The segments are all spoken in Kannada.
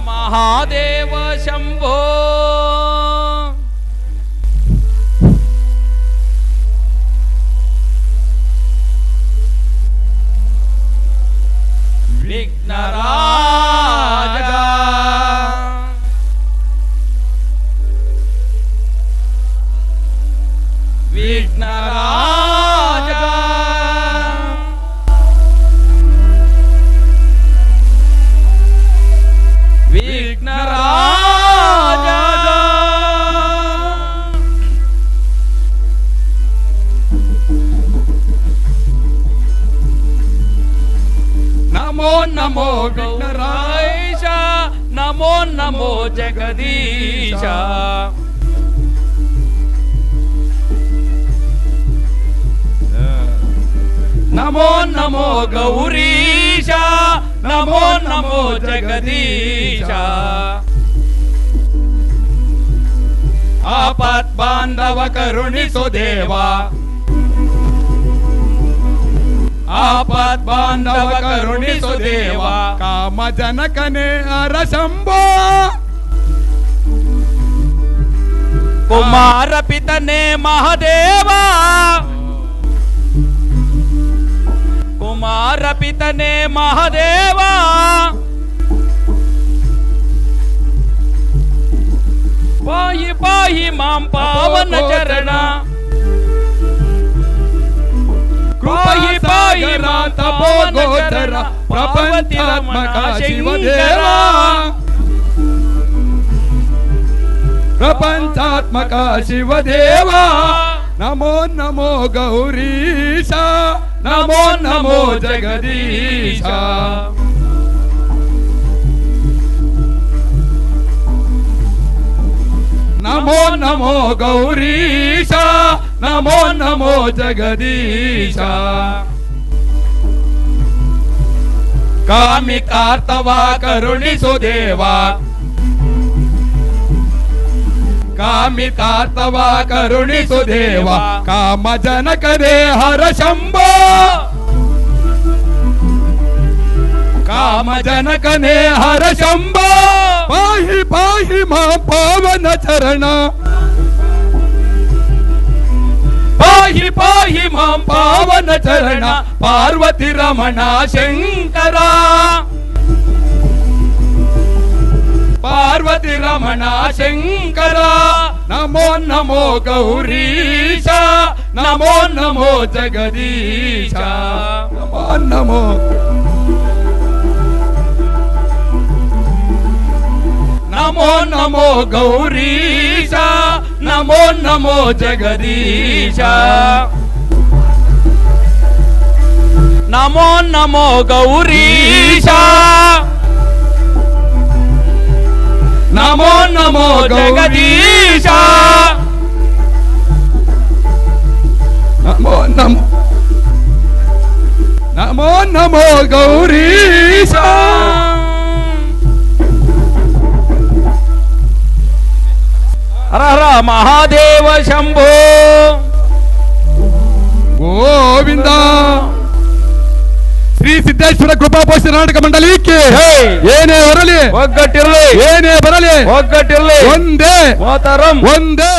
ಮಹಾದೇವ ಶಂಭೋ. ವಿಘ್ನರಾಜ ವಿಘ್ನರಾಜ ವಿಘ್ನರಾಜ ನಮೋ ನಮೋ ವಿಘ್ನರಾಜ ನಮೋ ನಮೋ ಜಗದೀಶ. ನಮೋ ನಮೋ ಗೌರೀಶ ನಮೋ ನಮೋ ಜಗದೀಶ. ಆಪತ್ ಬಾಂಧವ ಕರುಣಿಸು ದೇವ, ಆಪತ್ ಬಾಂಧವ ಕರುಣಿಸು ದೇವ. ಕಾಮ ಜನಕನೇ ಹರ ಶಂಭೋ, ಕುಮಾರ ಪಿತನೇ ಮಹಾದೇವ, ಕುಮಾರ ಪಿತನೇ ಮಹಾದೇವ. ಪಾಹಿ ಪಾಹಿ ಮಾಂ ಪಾವನ ಚರಣ, ಪಾಹಿ ಪಾಹಿ ಮಾಂ ಪಾವನ ಚರಣ. ಪ್ರಪಂಚಾತ್ಮಕ ಶಿವದೇವ, ಪ್ರಪಂಚಾತ್ಮಕ ಶಿವದೇವ. ನಮೋ ನಮೋ ಗೌರೀಶ ನಮೋ ನಮೋ ಜಗದೀಶ. ನಮೋ ನಮೋ ಗೌರೀಶ ನಮೋ ನಮೋ ಜಗದೀಶ. ಕಾಮಿಕಾರ್ತವ ಕರುಣಿಸು ದೇವ, ಕಾಮಿಕಾರ್ತವ ಕರುಣಿಸು ದೇವ. ಕಾಮ ಜನಕನೇ ಹರ ಶಂಭೋ, ಕಾಮ ಜನಕನೇ ಹರ ಶಂಭೋ. ಪಾಹಿ ಪಾಹಿ ಮಾ ಪಾವನ ಚರಣ, ಪಾಹಿ ಪಾಹಿ ಮಾ ಪಾವನ ಚರಣ. ಪಾರ್ವತಿ ರಮಣ ಶಂಕರ, ಪಾರ್ವತಿ ರಮಣ ಶಂಕರ. ನಮೋ ನಮೋ ಗೌರೀಶ ನಮೋ ನಮೋ ಜಗದೀಶ. ನಮೋ ನಮೋ, ನಮೋ ನಮೋ ಗೌರೀಶ ನಮೋ ನಮೋ ಜಗದೀಶ. ನಮೋ ನಮೋ ಗೌರೀಶ ನಮೋ ನಮೋ ಜಗದೀಶ. ನಮೋ ನಮೋ, ನಮೋ ನಮೋ ಗೌರೀಶ. ಹರ ಹರ ಮಹಾದೇವ ಶಂಭೋ. ಗೋವಿಂದ. ಶ್ರೀ ಸಿದ್ದೇಶ್ವರ ಕೃಪಾ ಪೋಷಣ ನಾಟಕ ಮಂಡಲಕ್ಕೆ ಏನೇ ಬರಲಿ ಒಗ್ಗಟ್ಟಿರಲಿ, ಏನೇ ಬರಲಿ ಒಗ್ಗಟ್ಟಿರಲಿ. ಒಂದೇ ಮಾತರಂ, ಒಂದೇ.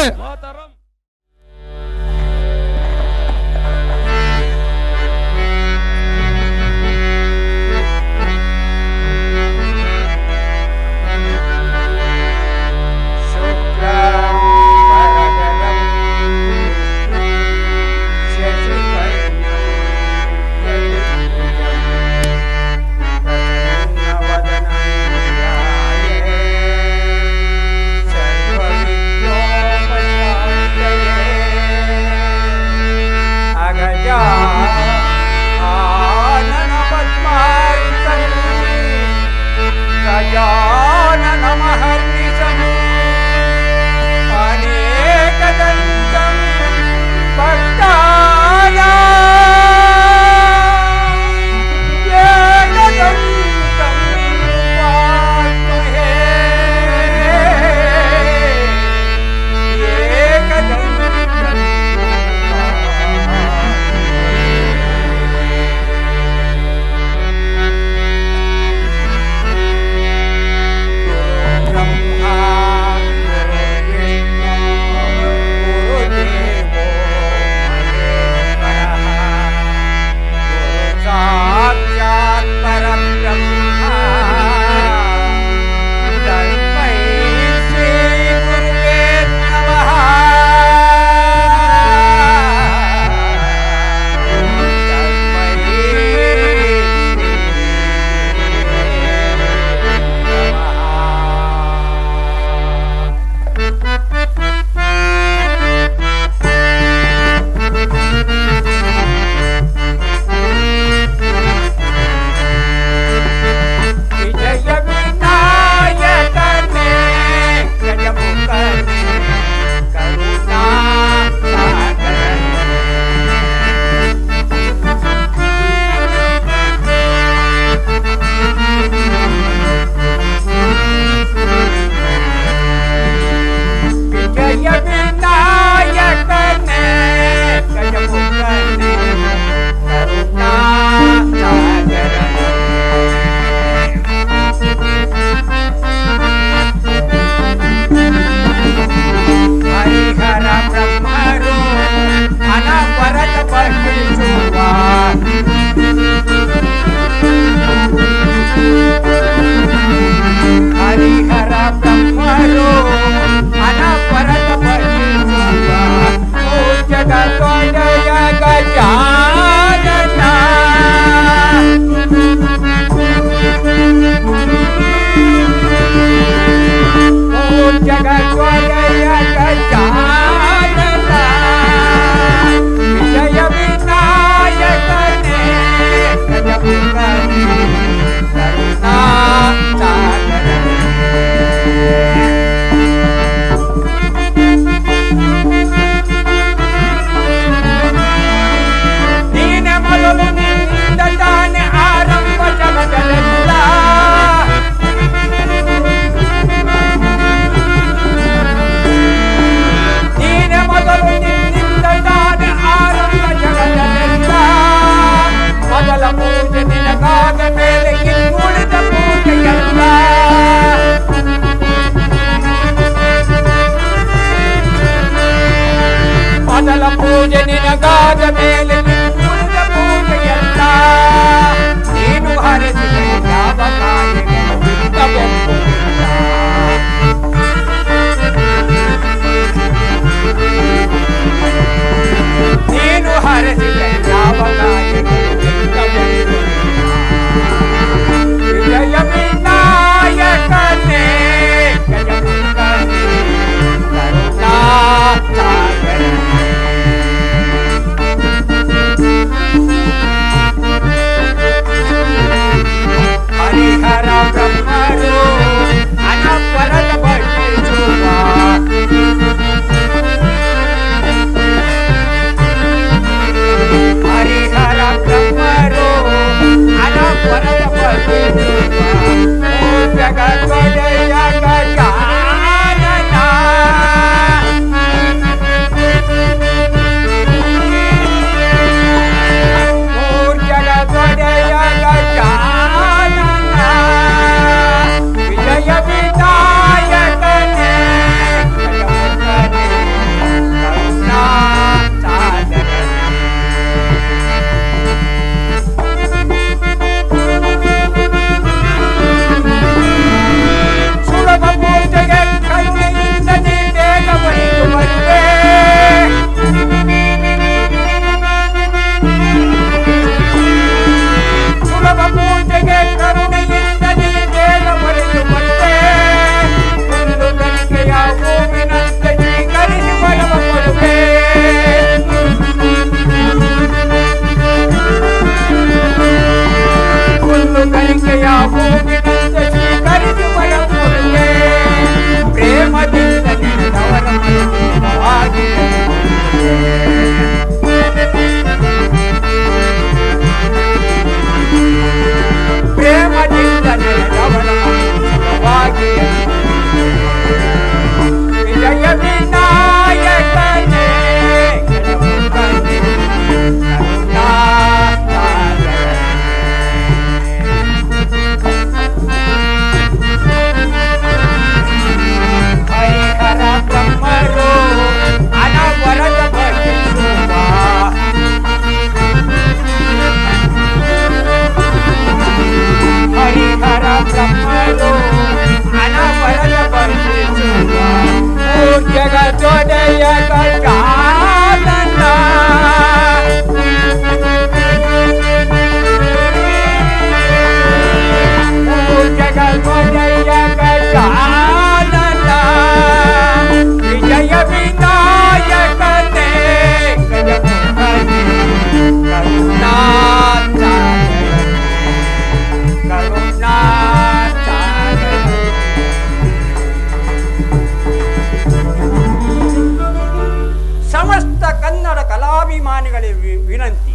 ವಿನಂತಿ.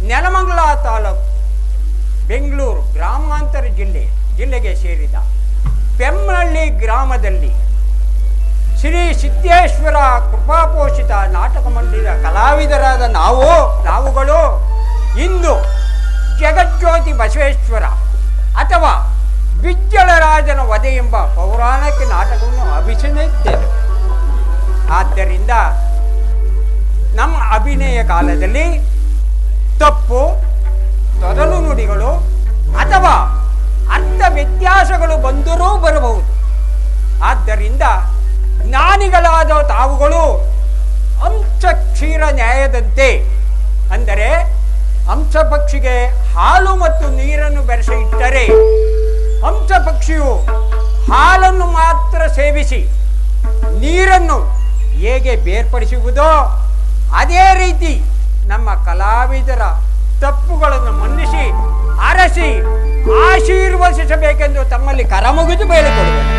ನೆಲಮಂಗಲ ತಾಲೂಕು, ಬೆಂಗಳೂರು ಗ್ರಾಮಾಂತರ ಜಿಲ್ಲೆಗೆ ಸೇರಿದ ಪೆಮ್ಮನಹಳ್ಳಿ ಗ್ರಾಮದಲ್ಲಿ ಶ್ರೀ ಸಿದ್ದೇಶ್ವರ ಕೃಪಾಪೋಷಿತ ನಾಟಕ ಮಂದಿರ ಕಲಾವಿದರಾದ ನಾವುಗಳು ಇಂದು ಜಗಜ್ಯೋತಿ ಬಸವೇಶ್ವರ ಅಥವಾ ಬಿಜ್ಜಳರಾಜನ ವಧೆ ಎಂಬ ಪೌರಾಣಿಕ ನಾಟಕವನ್ನು ಅಭಿನಯಿಸಿದ್ದೇವೆ. ಆದ್ದರಿಂದ ನಮ್ಮ ಅಭಿನಯ ಕಾಲದಲ್ಲಿ ತಪ್ಪು, ತೊದಲು ನುಡಿಗಳು ಅಥವಾ ಅರ್ಥ ವ್ಯತ್ಯಾಸಗಳು ಬಂದರೂ ಬರಬಹುದು. ಆದ್ದರಿಂದ ಜ್ಞಾನಿಗಳಾದ ತಾವುಗಳು ಅಂಶ ಕ್ಷೀರ ನ್ಯಾಯದಂತೆ, ಅಂದರೆ ಹಂಸ ಪಕ್ಷಿಗೆ ಹಾಲು ಮತ್ತು ನೀರನ್ನು ಬೆರೆಸಿ ಇಟ್ಟರೆ ಹಂಸ ಪಕ್ಷಿಯು ಹಾಲನ್ನು ಮಾತ್ರ ಸೇವಿಸಿ ನೀರನ್ನು ಹೇಗೆ ಬೇರ್ಪಡಿಸುವುದೋ ಅದೇ ರೀತಿ ನಮ್ಮ ಕಲಾವಿದರ ತಪ್ಪುಗಳನ್ನು ಮನ್ನಿಸಿ ಅರಸಿ ಆಶೀರ್ವದಿಸಬೇಕೆಂದು ತಮ್ಮಲ್ಲಿ ಕರಮುಗಿದು ಬೇಡಿಕೊಳ್ಳುತ್ತೇನೆ.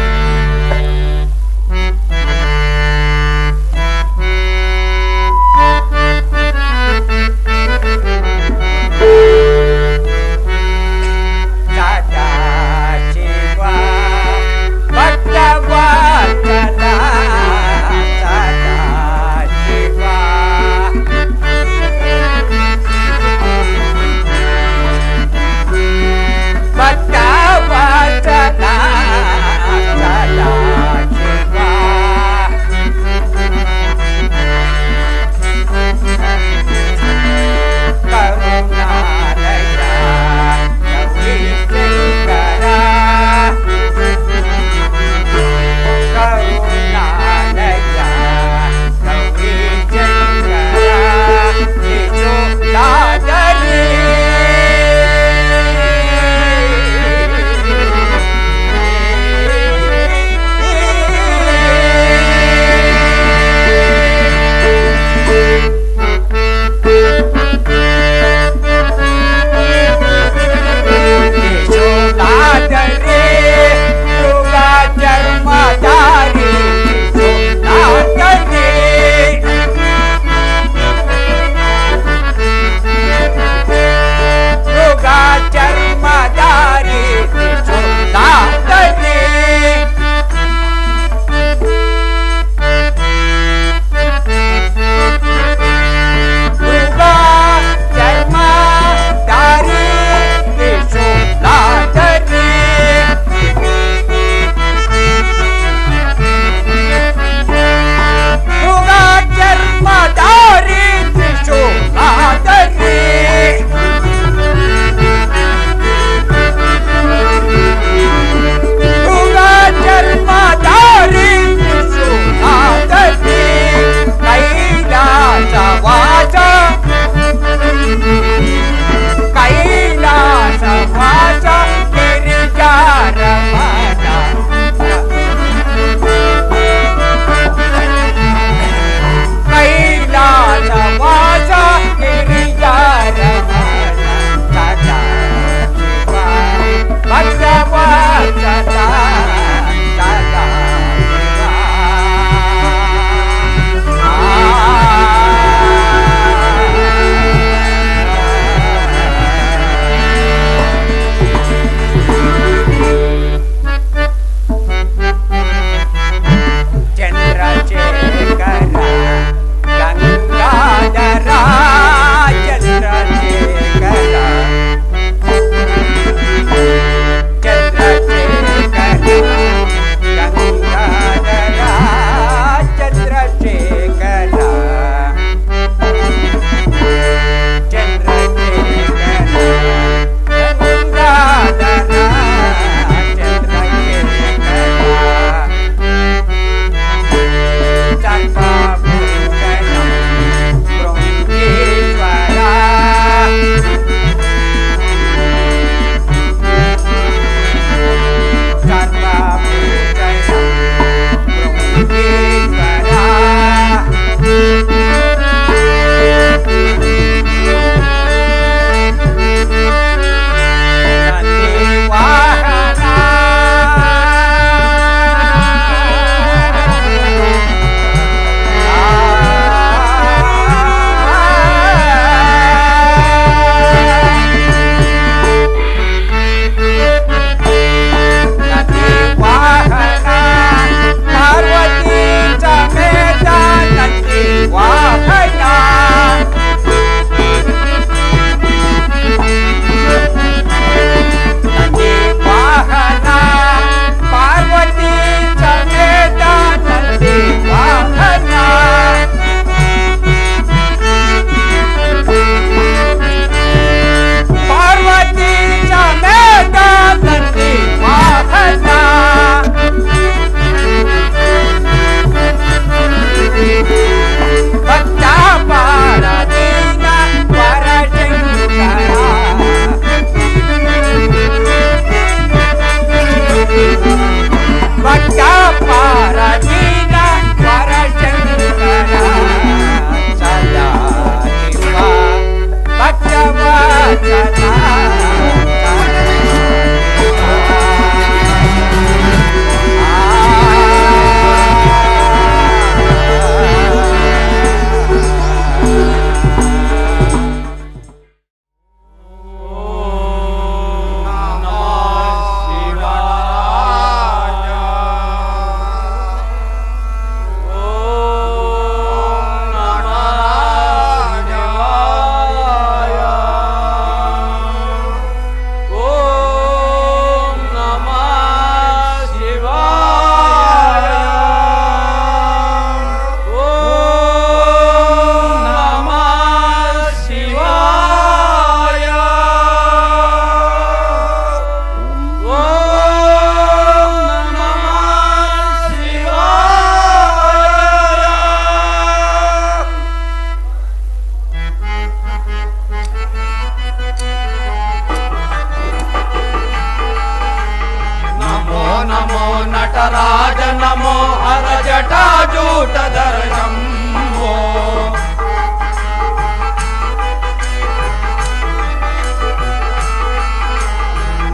ನಟರಾಜ ನಮೋ ಹರ ಜಟಾಜೂಟಧರ ಶಂಭೋ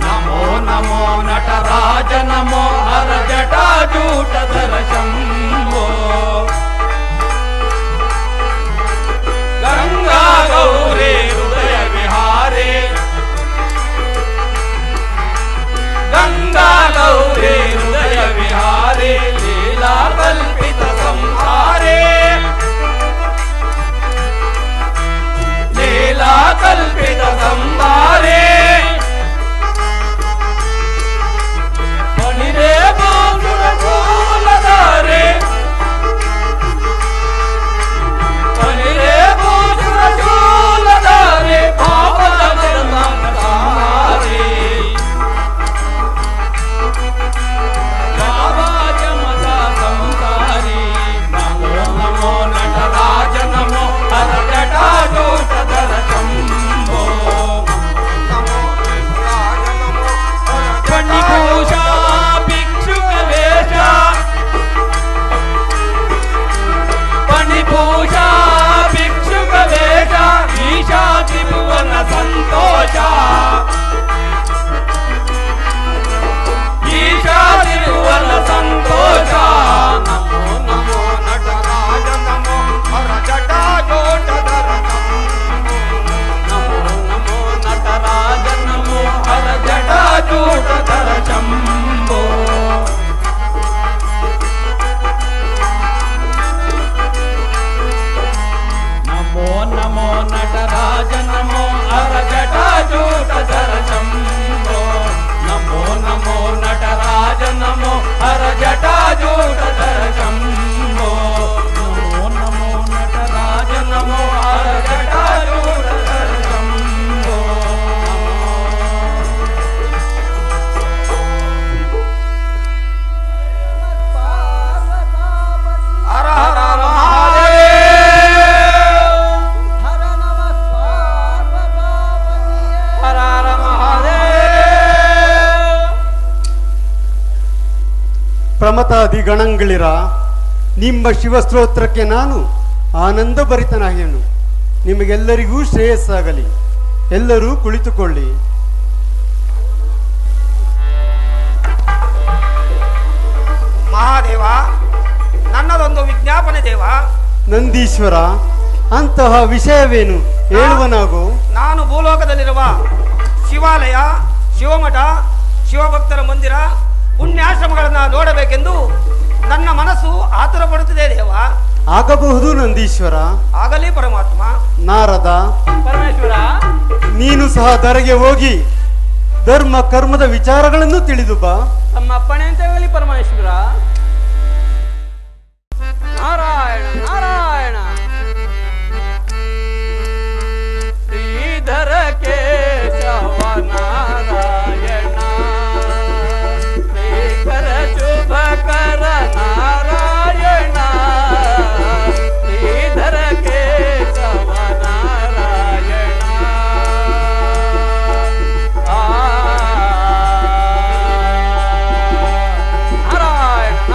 ನಮೋ ನಮೋ ನಟರಾಜ ನಮೋ ಹರ ಜಟಾಜೂಟಧರ ಶಂಭೋ ಗಂಗಾ ಗೌರಿ ಹೃದಯ ವಿಹಾರೇ ಗಂಗಾ ಗೌರಿ ಹೃದಯ ವಿಹಾರೇ ಲೀಲಾ ಕಲ್ಪಿತ ಸಂಹಾರೇ ಲೀಲಾ ಕಲ್ಪಿತ ಸಂಹಾರೇ ಪಣಿರೇ ಬಾಂಧುರ ಶೂಲಧಾರೆ ಪಣಿರೇ ಬಾಂಧುರ ಶೂಲಧಾರೆ ಪಾವನ ಸಂಹಾರೇ ಬಾಬಾ ಜಮದ ಸಂಸಾರಿ ನಮೋ ನಮೋ ನಟರಾಜ ನಮೋ ಹರ ಜಟಾಜೂಟಧರ ಶಂಭೋ ಪಣಿಭೂಷಾ ಭಿಕ್ಷುಕ ವೇಷ ಪಣಿಭೂಷಾ ಭಿಕ್ಷುಕ ವೇಷ ಈಶಾ ತ್ರಿಭುವನ ಸಂತೋಷ ಈಶಾ ತ್ರಿಭುವನ ಸಂತೋಷ ನಮೋ ನಮೋ ನಟರಾಜ ನಮೋ ಹರ ಜಟಾಜೂಟಧರ ನಮೋ ನಮೋ ನಟರಾಜ ನಮೋ ಹರ ಜಟಾಜೂಟಧರ ಶಂಭೋ ನಮೋ ನಮೋ ನಟರಾಜ ನಮೋ ಹರ ಜಟಾಜೂಟಧರ ಶಂಭೋ ನಮೋ ನಮೋ ನಟರಾಜ ನಮೋ ಹರ ಜಟಾಜೂಟಧರ ಶಂಭೋ ನಮೋ ನಮೋ ನಟರಾಜ ನಮೋ ಹರ ಜಟಾಜೂಟಧರ ಶಂಭೋ ಹರ ಹರ ಮಹಾದೇವ ಹರ ಹರ ಮಹಾದೇವ ಪ್ರಮತಾದಿ ಗಣಂಗಳಿರ ನಿಮ್ಮ ಶಿವಸ್ತೋತ್ರಕ್ಕೆ ನಾನು ಆನಂದ ಭರಿತನಾಗಿಯನು. ನಿಮಗೆಲ್ಲರಿಗೂ ಶ್ರೇಯಸ್ಸಾಗಲಿ. ಎಲ್ಲರೂ ಕುಳಿತುಕೊಳ್ಳಿ. ಮಹಾದೇವ, ನನ್ನದೊಂದು ವಿಜ್ಞಾಪನೆ ದೇವ. ನಂದೀಶ್ವರ, ಅಂತಹ ವಿಷಯವೇನು ಹೇಳುವನಾಗೋ? ನಾನು ಭೂಲೋಕದಲ್ಲಿರುವ ಶಿವಾಲಯ, ಶಿವಮಠ, ಶಿವಭಕ್ತರ ಮಂದಿರ, ಪುಣ್ಯಾಶ್ರಮಗಳನ್ನ ನೋಡಬೇಕೆಂದು ನನ್ನ ಮನಸ್ಸು ಆತುರ ಪಡುತ್ತಿದೆ ದೇವ. ಆಗಬಹುದು ನಂದೀಶ್ವರ. ಆಗಲಿ ಪರಮಾತ್ಮ. ನಾರದ, ಪರಮೇಶ್ವರ, ನೀನು ಸಹ ದರೆಗೆ ಹೋಗಿ ಧರ್ಮ ಕರ್ಮದ ವಿಚಾರಗಳನ್ನು ತಿಳಿದು ಬಾ. ತಮ್ಮ ಅಪ್ಪಣೆ ಅಂತ ಹೇಳಿ ಪರಮೇಶ್ವರ. ನಾರಾಯಣ ನಾರಾಯಣ. ಶ್ರೀಧರ ಕೇಶವ ನಾರಾಯಣ, ಶ್ರೀಕರ ಶುಭಕರ ನಾರಾಯಣ, ಶ್ರೀಧರ ಕೇಶವ ನಾರಾಯಣ. ನಾರಾಯಣ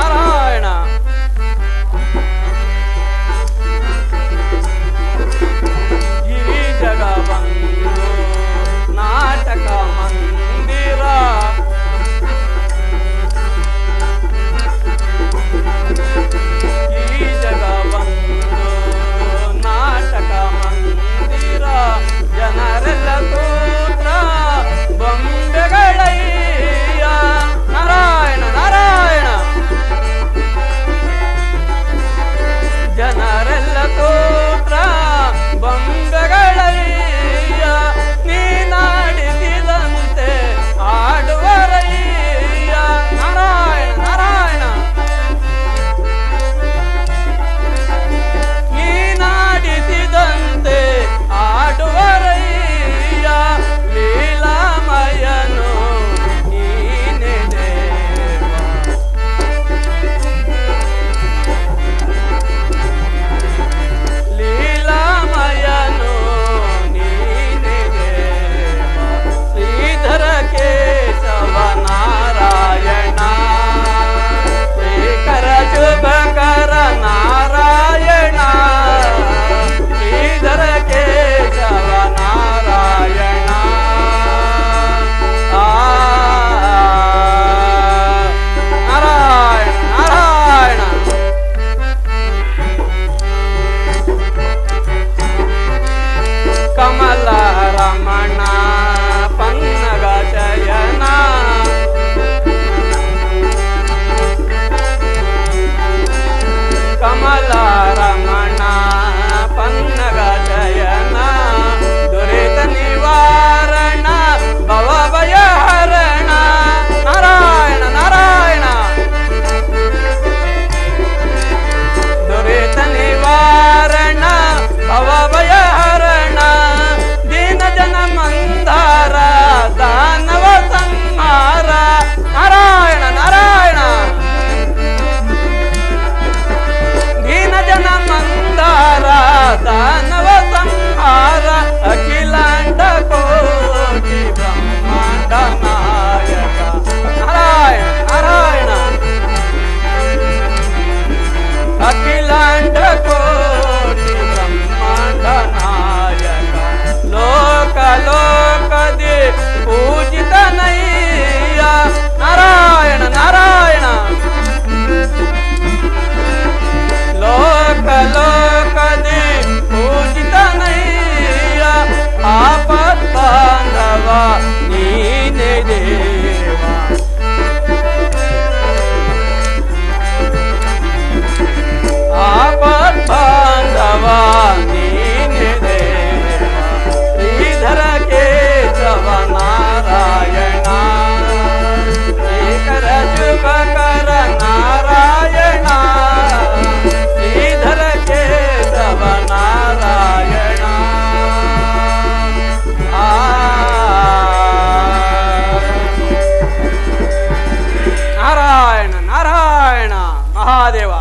ನಾರಾಯಣ ನಾರಾಯಣ. ಮಹಾದೇವ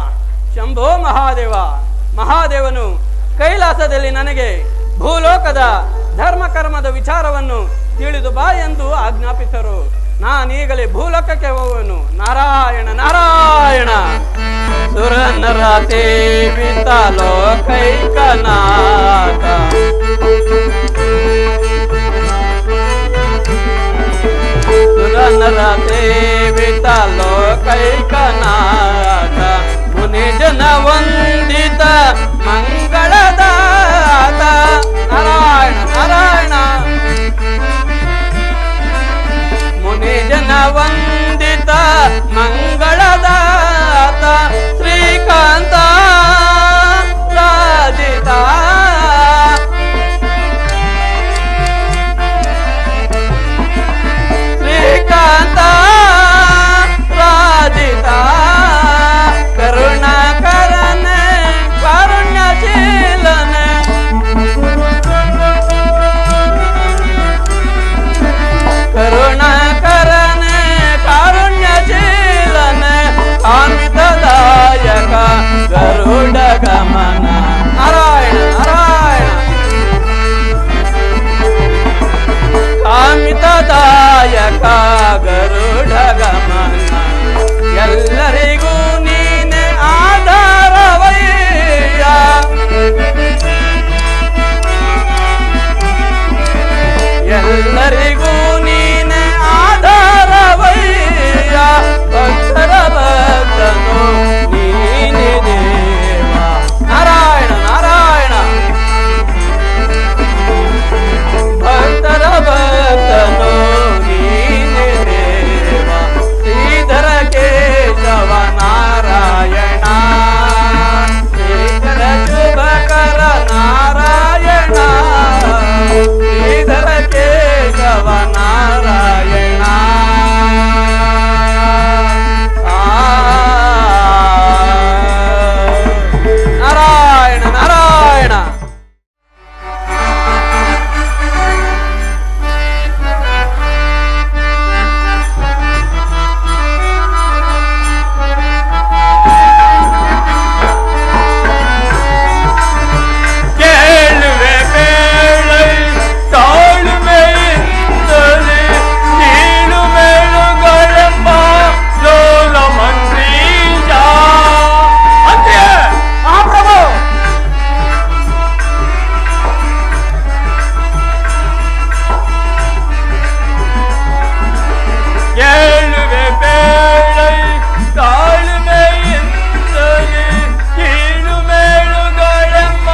ಶಂಭೋ ಮಹಾದೇವ. ಮಹಾದೇವನು ಕೈಲಾಸದಲ್ಲಿ ನನಗೆ ಭೂಲೋಕದ ಧರ್ಮ ಕರ್ಮದ ವಿಚಾರವನ್ನು ತಿಳಿದು ಬಾ ಎಂದು ಆಜ್ಞಾಪಿಸರು. ನಾನೀಗಲೇ ಭೂಲೋಕಕ್ಕೆ ಹೋಗುವನು. ನಾರಾಯಣ ನಾರಾಯಣ. ಸುರನರ ಸೇವಿತ ಲೋಕೈಕನಾಥ ಸುರನರ ಸೇವಿತ ಲೋಕೈಕನಾಥ ಮುನಿಜನ ವಂದಿತ ಮಂಗಳದಾತ. ನಾರಾಯಣ ನಾರಾಯಣ. ಮುನಿಜನ ವಂದಿತ ಮಂಗಳದಾತ ಶ್ರೀಕಾಂತ ರಾಜಿತ. ಶ್ರೀಕಾಂತ ರಾಜಿತ ಕರುಣಾಕರನ ಕಾರುಣ್ಯಶೀಲನ ಕರುಣಾಕರನ ಕಾರುಣ್ಯಶೀಲನ ಕಾಮಿತದಾಯಕ ಗರುಡ ಗಮನ. ನಾರಾಯಣ ನಾರಾಯಣ. ಕಾಮಿತದಾಯಕ ಗರುಡ ಗಮನ ಎಲ್ಲರಿಗೂ ನೀನೆ ಆಧಾರವಯ್ಯ. ಎಲ್ಲರಿಗೂ ನೀನೆ ಆಧಾರವಯ್ಯ. ಭಕ್ತರ ಭಕ್ತನು ನೀನೆ ದೇವ. ನಾರಾಯಣ ನಾರಾಯಣ. ಭಕ್ತರ ಭಕ್ತನು ನೀನೆ ದೇವ. ಶ್ರೀಧರ ಕೇಶವ ನಾರಾಯಣ. ಶೇಖರ ಶುಭಕರ ನಾರಾಯಣ. ಶ್ರೀಧರ ಕೇಶವ ನಾರಾಯಣ. ನಾರಾಯಣ ನಾರಾಯಣ. ಕೇಳುವೆ ಬೇಳೆ ತಾಳ್ಮೆಯಿಂದಲೇ ನೀನು ಮೇಲುಗಳೆಂಬ ಲೋಲ ಮಂತ್ರೀಜ. ಅಂದ್ರೆ ಆ ಪ್ರಭು ಕೇಳುವೆ ಬೇಳೆ ತಾಳ್ಮೆಯಿಂದಲೇ ನೀನು ಮೇಲುಗಳೆಂಬ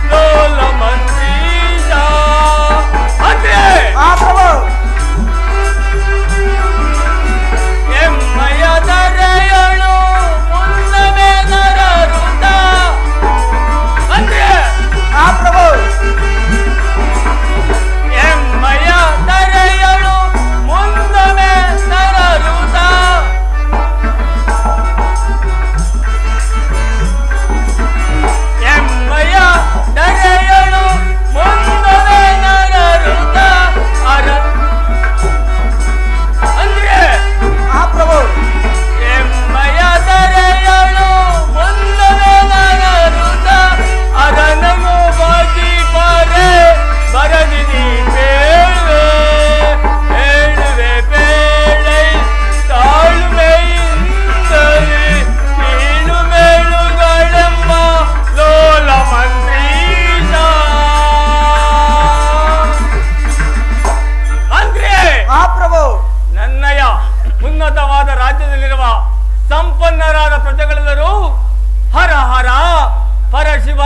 ಲೋಲ ಮಂತ್ರೀಜ. ಅಂದ್ರೆ ಆ ಪ್ರಭು ಎಮ್ಮಯ ದರೆಯಳು ಮುನ್ನವೇ ನರರುತ. ಅಂದ್ರೆ ಆ ಪ್ರಭು ಎಮ್ಮಯ ದರೆಯಳು ಮುನ್ನವೇ ನರರುತ. ಎಮ್ಮಯ ದರೆಯಳು ಮುನ್ನವೇ ನರರುತ. ಅಂದ್ರೆ ಆ ಪ್ರಭು ಎಮ್ಮಯ ದರೆಯಳು ಮುನ್ನವೇ ನರರುತ. ಅರನನು ಬಾಗಿ ಬಾರೆ ಬರದಿ ನೀ ಬೇಳುವೆ. ಹೇಳುವೆ ಬೇಳೆ ತಾಳ್ಮೆಯಿಂದಲೇ ನೀನು ಮೇಲುಗಳೆಂಬ ಲೋಲ ಮಂತ್ರೀಜ. ಅಂದ್ರೆ ಆ ಪ್ರಭು ನನ್ನಯ ಉನ್ನತವಾದ ರಾಜ್ಯದಲ್ಲಿರುವ ಸಂಪನ್ನರಾದ ಪ್ರಜೆಗಳೆಲ್ಲರೂ ಹರ ಹರ ಪರಶಿವ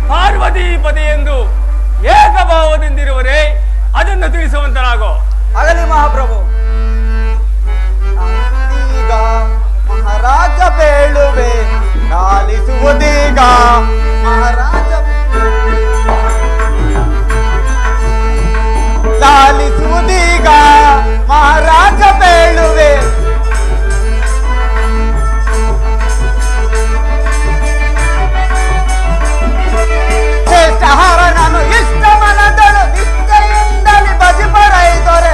ಪಾರ್ವತೀಪತಿ ಎಂದು ಏಕಭಾವದಿಂದಿರುವರೇ. ಅದನ್ನು ತಿಳಿಸುವಂತರಾಗೋ. ಆಗಲಿ ಮಹಾಪ್ರಭು. ಈಗ ಮಹಾರಾಜ ಬೇಳುವೆ ಲಾಲಿಸುವುದೀಗ. ಮಹಾರಾಜ ಲಾಲಿಸುವುದೀಗ. ಮಹಾರಾಜ ಬೇಳುವೆ ಶ್ರೇಷ್ಠಹಾರ ನಾನು ಇಷ್ಟ ಮನದಳು ನಿಷ್ಠೆಯಿಂದಲೇ ಬಜಿಪರೈದೊರೆ.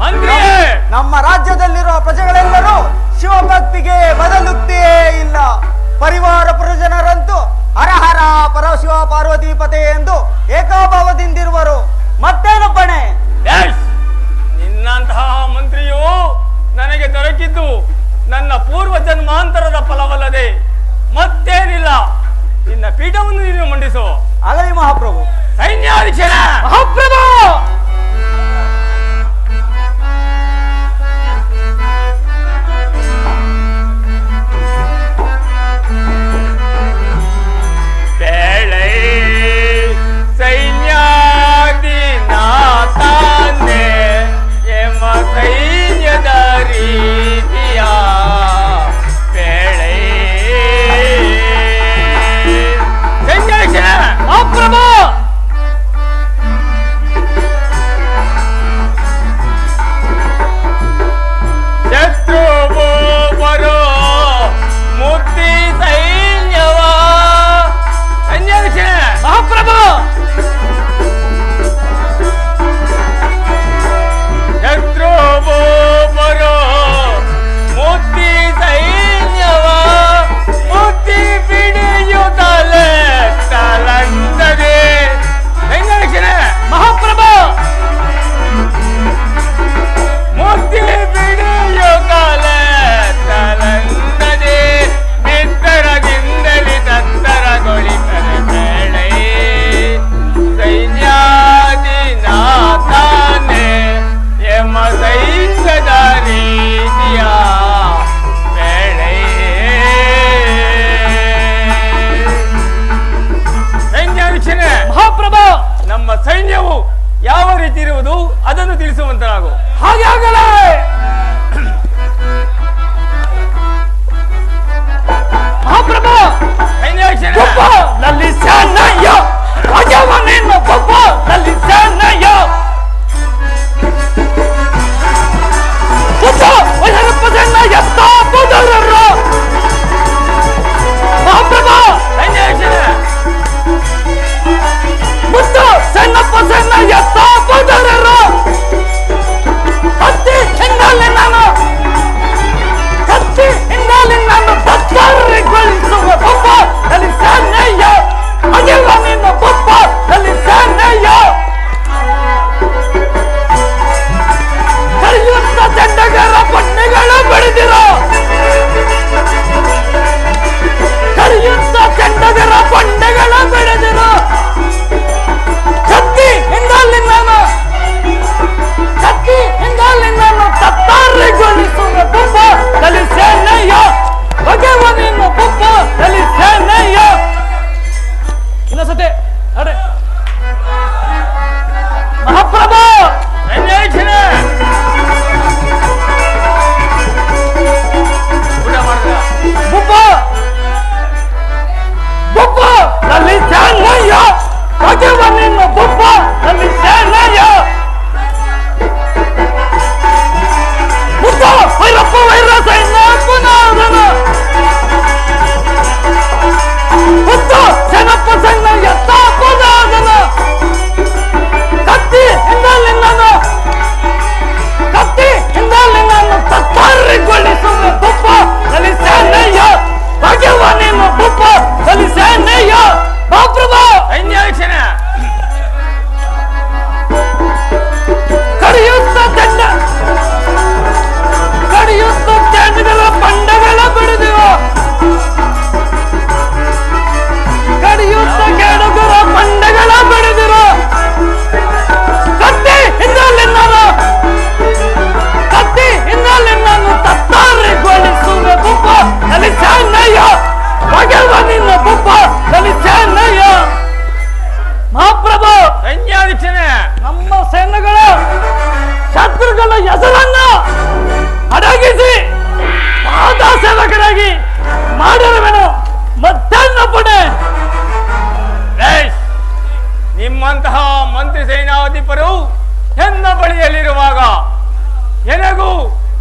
ಮಂತ್ರಿಯೇ, ನಮ್ಮ ರಾಜ್ಯದಲ್ಲಿರುವ ಪ್ರಜೆಗಳೆಲ್ಲರೂ ಶಿವಭಕ್ತಿಗೆ ಬದಲುತ್ತೇ ಇಲ್ಲ. ಪರಿವಾರ ಪುರಜನರಂತೂ ಹರಹರ ಪರಶಿವ ಪಾರ್ವತೀಪತೆ ಎಂದು ಏಕಾಭಾವದಿಂದಿರುವರು. ಮತ್ತೇನಪ್ಪಣೆ? ಯಶ್, ನಿನ್ನಂತಹ ಮಂತ್ರಿಯು ನನಗೆ ದೊರಕಿದ್ದು ನನ್ನ ಪೂರ್ವ ಜನ್ಮಾಂತರದ ಫಲವಲ್ಲದೆ ಮತ್ತೇನಿಲ್ಲ. ನಿನ್ನ ಪೀಠವನ್ನು ನೀನು ಮಂಡಿಸು. ಆಗಲಿ ಮಹಾಪ್ರಭು. ಸೈನ್ಯಾಧೀಶನ ಮಹಾಪ್ರಭು ಬೇಳೆ ಸೈನ್ಯಾಧಿನಾಥಾನೆ ಎಂಬ ಸೈನ್ಯದ ರೀತಿಯ ಬೇಳೆ ಸೈನ್ಯಾಧೀಶನ ಮಹಾಪ್ರಭು ಶತ್ರುವು ಬರೋ ಮುತ್ತಿ ಸೈನ್ಯವ ಸೈನ್ಯಾಧೀಶನ ಮಹಾಪ್ರಭು ಶತ್ರುವು ಬರೋ ಮುತ್ತಿ ಸೈನ್ಯವ ಮುತ್ತಿ ಬಿಡಿಯುತ್ತಲೇ ತಲಂದದೆ ಸೈನ್ಯಾಧೀಶನ ಮಹಾಪ್ರಭು ಮುತ್ತಿ ಬಿಡಿಯುತ್ತಲೇ ತಲಂದದೆ ನಿತ್ತರದಿಂದಲೇ ತತ್ತರಗೊಳಿಸದೆ ಬೇಳೆ ಸೈನ್ಯಾಧಿನಾಥಾನೆ ಎಂಬ ಸೈನ್ಯದ ರೀತಿಯ ಬೇಳೆ ಸೈನ್ಯಾಧೀಶನೇ, ಮಹಾಪ್ರಭು ನಮ್ಮ ಸೈನ್ಯವು ಯಾವ ರೀತಿ ಇರುವುದು ಅದನ್ನು ತಿಳಿಸುವಂತರಾಗು. ಹಾಗೆ ಆಗಲೇ. ಮಹಾಪ್ರಭು ಸೈನ್ಯಾಧೀಶನೇ, ನಲ್ಲಿ ಸೈನ್ಯ ರಾಜವನೇನು ಪಪ್ಪ ನಲ್ಲಿ ಸೈನ್ಯ ಸುತ್ತ ವೈರಪ್ಪ ಸೈನ್ಯ ಎತ್ತ ಪುದರರು. ಮಹಾಪ್ರಭು ಸೈನ್ಯಾಧೀಶನೇ, ಮುತ್ತ ಸೈನ್ಯಪ್ಪ ಸೈನ್ಯ ಎತ್ತ ಪುದರರು. ಕತ್ತಿ ಹಿಂದಲ್ಲಿ ನಾನು ತತ್ತರಿಗೊಳಿಸುವ ಪಪ್ಪ ನಲ್ಲಿ ಸೈನ್ಯ ಅಗೆವ ನಿನ್ನ ಪಪ್ಪ ನಲ್ಲಿ ಸೈನ್ಯ ಕರೆಯುತ್ತ ಚಂಡಗರ ಪಟ್ಟೆಗಳು ಬೆಳೆದಿರೋ ಕರೆಯುತ್ತ ಚಂಡಗರ ಪಂಡೆಗಳು ಬೆಳೆದಿರೋ ಕತ್ತಿ ಹಿಂದಲ್ಲಿ ನಾನು ತತ್ತರಿಗೊಳಿಸುವ ಪಪ್ಪ ನಲ್ಲಿ ಸೈನ್ಯ ಅಗೆವ ನಿನ್ನ ಪಪ್ಪ ನಲ್ಲಿ ಸೈನ್ಯ. ಇನ್ನೊಂದ್ಸತಿ ಅರೆ ಮಹಾಪ್ರಭು ಸೈನ್ಯಾಧೀಶನೇ, ಊಟ ಮಾಡಿದ ಬುಬ್ಬ ಬುಬ್ಬ ನಲ್ಲಿ ಸೈನ್ಯ ಅಗೆವ ನಿನ್ನ ಬುಬ್ಬ ನಲ್ಲಿ ಸೈನ್ಯ. ಬುಬ್ಬ ವೈರಪ್ಪ ವೈರ ಸೈನ್ಯ ಪುನಃ ಬುದ್ಧ ಜನಪ್ಪ ಸೈನ್ಯ ಎತ್ತ ಪುನಃ ಕತ್ತಿ ಹಿಂದಲ್ಲಿ ನಾನು ತತ್ತರಿಗೊಳಿಸುವ ಬುಬ್ಬ ನಲ್ಲಿ ಸೈನ್ಯ ಅಗೆವ ನಿನ್ನ ಬುಬ್ಬ ನಲ್ಲಿ ಸೈನ್ಯ. ಮಹಾಪ್ರಭು ಸೈನ್ಯಾಧೀಶನೇ, ಕಡಿಯುತ್ತ ಚಂಡಗಳ ಪಂಡಗಳ ಬಿಡಿದಿವ ಕಡಿಯುತ್ತ ಕೆಡುಗರ ಪಂಡಗಳ ಬಿಡಿದಿರೋ ಕತ್ತಿ ಹಿಂದಲ್ಲಿ ನಾನು ತತ್ತರಿಗೊಳಿಸುವ ಬುಬ್ಬ ನಲ್ಲಿ ಸೈನ್ಯ ಅಗೆವ ನಿನ್ನ ಬುಬ್ಬ ನಲ್ಲಿ ಸೈನ್ಯ. ಮಹಾಪ್ರಭು ಸೈನ್ಯಾಧೀಶನೇ, ನಮ್ಮ ಸೈನ್ಯಗಳ ಶತ್ರುಗಳ ಹೆಸರನ್ನ ಅಡಗಿಸಿ ಪಾದ ಸೇವಕರಾಗಿ ಮಾಡಿರುವೆನು. ಮತ್ತೇನ ಪಡೆ? ಯಶ್, ನಿಮ್ಮಂತಹ ಮಂತ್ರಿ ಸೇನಾಧಿಪರು ನನ್ನ ಬಳಿಯಲ್ಲಿರುವಾಗ ಎನಗೂ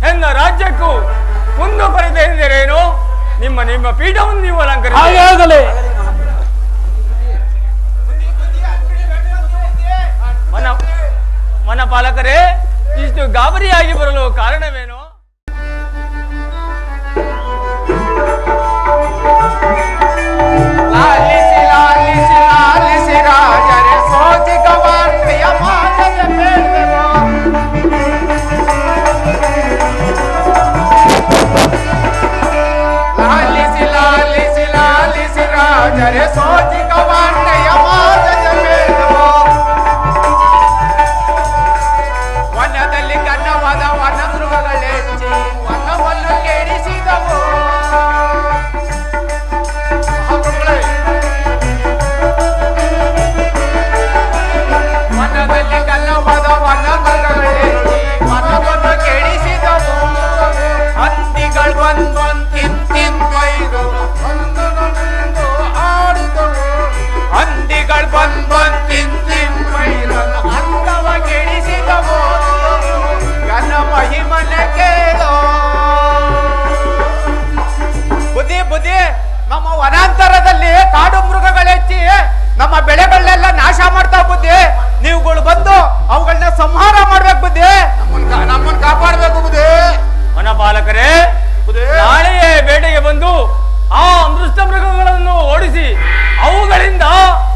ನನ್ನ ರಾಜ್ಯಕ್ಕೂ ಕುಂದು ಕೊರತೆ ಎಂದರೇನು? ನಿಮ್ಮ ಪೀಠವನ್ನು ನೀವು ಅಲಂಕರಿಸಿ. ಹಾಗಾಗಲಿ. ವನಪಾಲಕರೇ, ಇಷ್ಟು ಗಾಬರಿಯಾಗಿ ಬರಲು ಕಾರಣವೇನು? ಲಾಲಿಸಿ ಲಾಲಿಸಿ ಲಾಲಿಸಿ ರಾಜರೇ ಸೋಜಿಗ ವಾರ್ತೆಯ ಮಾನದ ಬೇಡವೋ. ಲಾಲಿಸಿ ಲಾಲಿಸಿ ಲಾಲಿಸಿ ರಾಜರೇ ಸೋಜಿಗ ವಾರ್ತೆಯ ಮಾನದ ಬೇಡವೋ. ವನದಲ್ಲಿ ಗನ್ನವಾದ ವನ ಮೃಗಗಳೆಚ್ಚಿ ವನವನ್ನು ಕೆಡಿಸಿದವು. ವನದಲ್ಲಿ ಗನ್ನವಾದ ವನ ಮೃಗಗಳೆಚ್ಚಿ ವನವನ್ನು ಕೆಡಿಸಿದವು. ಹಂದಿಗಳು ಬಂದು ತಿಂತಿಂದು ಆಡಿದವು. ಹಂದಿಗಳು ಬಂದು ತಿಂತಿಂದು ಅಂದವ ಕೆಡಿಸಿದವು. ಗನ ಮಹಿಮನ ಕೇಳೋ ಬುದ್ಧಿ ಬುದ್ಧಿ. ನಮ್ಮ ವನಾಂತರದಲ್ಲಿ ಕಾಡು ಮೃಗಗಳೆಚ್ಚಿ ನಮ್ಮ ಬೆಳೆಗಳನ್ನೆಲ್ಲ ನಾಶ ಮಾಡ್ತಾವ ಬುದ್ಧಿ. ನೀವುಗಳು ಬಂದು ಅವುಗಳನ್ನ ಸಂಹಾರ ಮಾಡ್ಬೇಕು ಬುದ್ಧಿ. ನಮ್ಮನ್ನ ಕಾಪಾಡ್ಬೇಕು ಬುದ್ಧಿ. ವನಪಾಲಕರೇ, ನಾಳೆಯೇ ಬೇಟೆಗೆ ಬಂದು ಆ ಅದೃಷ್ಟ ಮೃಗಗಳನ್ನು ಓಡಿಸಿ ಅವುಗಳಿಂದ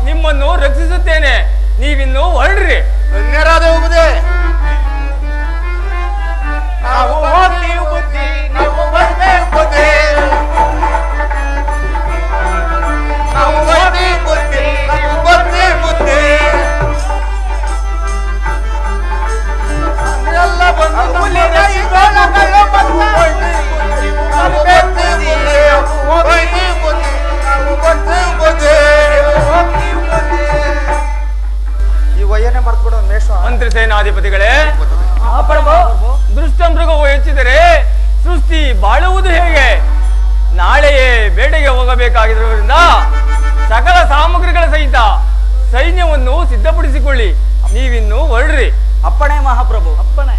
ನಿಮ್ಮನ್ನು ರಕ್ಷಿಸುತ್ತೇನೆ. ನೀವಿನ್ನು ಹೊರಡ್ರಿ. ಧನ್ಯರಾದವು ಬುದ್ಧಿ. ನಾವು ಹೋಗ್ತೀವಿ ಬುದ್ಧಿ, ನಾವು ಬರ್ಬೇಕು ಬುದ್ಧಿ. ನಾವು ಬರ್ತೀವಿ ಬುದ್ಧಿ, ನಾವು ಬರ್ತೀವಿ ಬುದ್ಧಿ. ಎಲ್ಲ ಬಂದು ಹುಲಿನ ಇಗೋಳಗಳು ಬಂದು ನಾವು ಬರ್ತೀವಿ ಬುದ್ಧಿ, ಹೋಗ್ತೀವಿ ಬುದ್ಧಿ, ನಾವು ಬರ್ತೀವಿ ಬುದ್ಧಿ, ಹೋಗ್ತೀವಿ ಬುದ್ಧಿ. ಈ ವಯ್ಯನೇ ಮರ್ತ್ಬಿಡೋ ಮೇಷ. ಮಂತ್ರಿ ಸೇನಾಧಿಪತಿಗಳೇ, ದುಷ್ಟ ಮೃಗವು ಹೆಚ್ಚಿದರೆ ಸೃಷ್ಟಿ ಬಾಳುವುದು ಹೇಗೆ? ನಾಳೆಯೇ ಬೇಟೆಗೆ ಹೋಗಬೇಕಾಗಿರುವುದರಿಂದ ಸಕಲ ಸಾಮಗ್ರಿಗಳ ಸಹಿತ ಸೈನ್ಯವನ್ನು ಸಿದ್ಧಪಡಿಸಿಕೊಳ್ಳಿ. ನೀವಿನ್ನು ಹೊರಡ್ರಿ. ಅಪ್ಪಣೆ ಮಹಾಪ್ರಭು, ಅಪ್ಪಣೆ.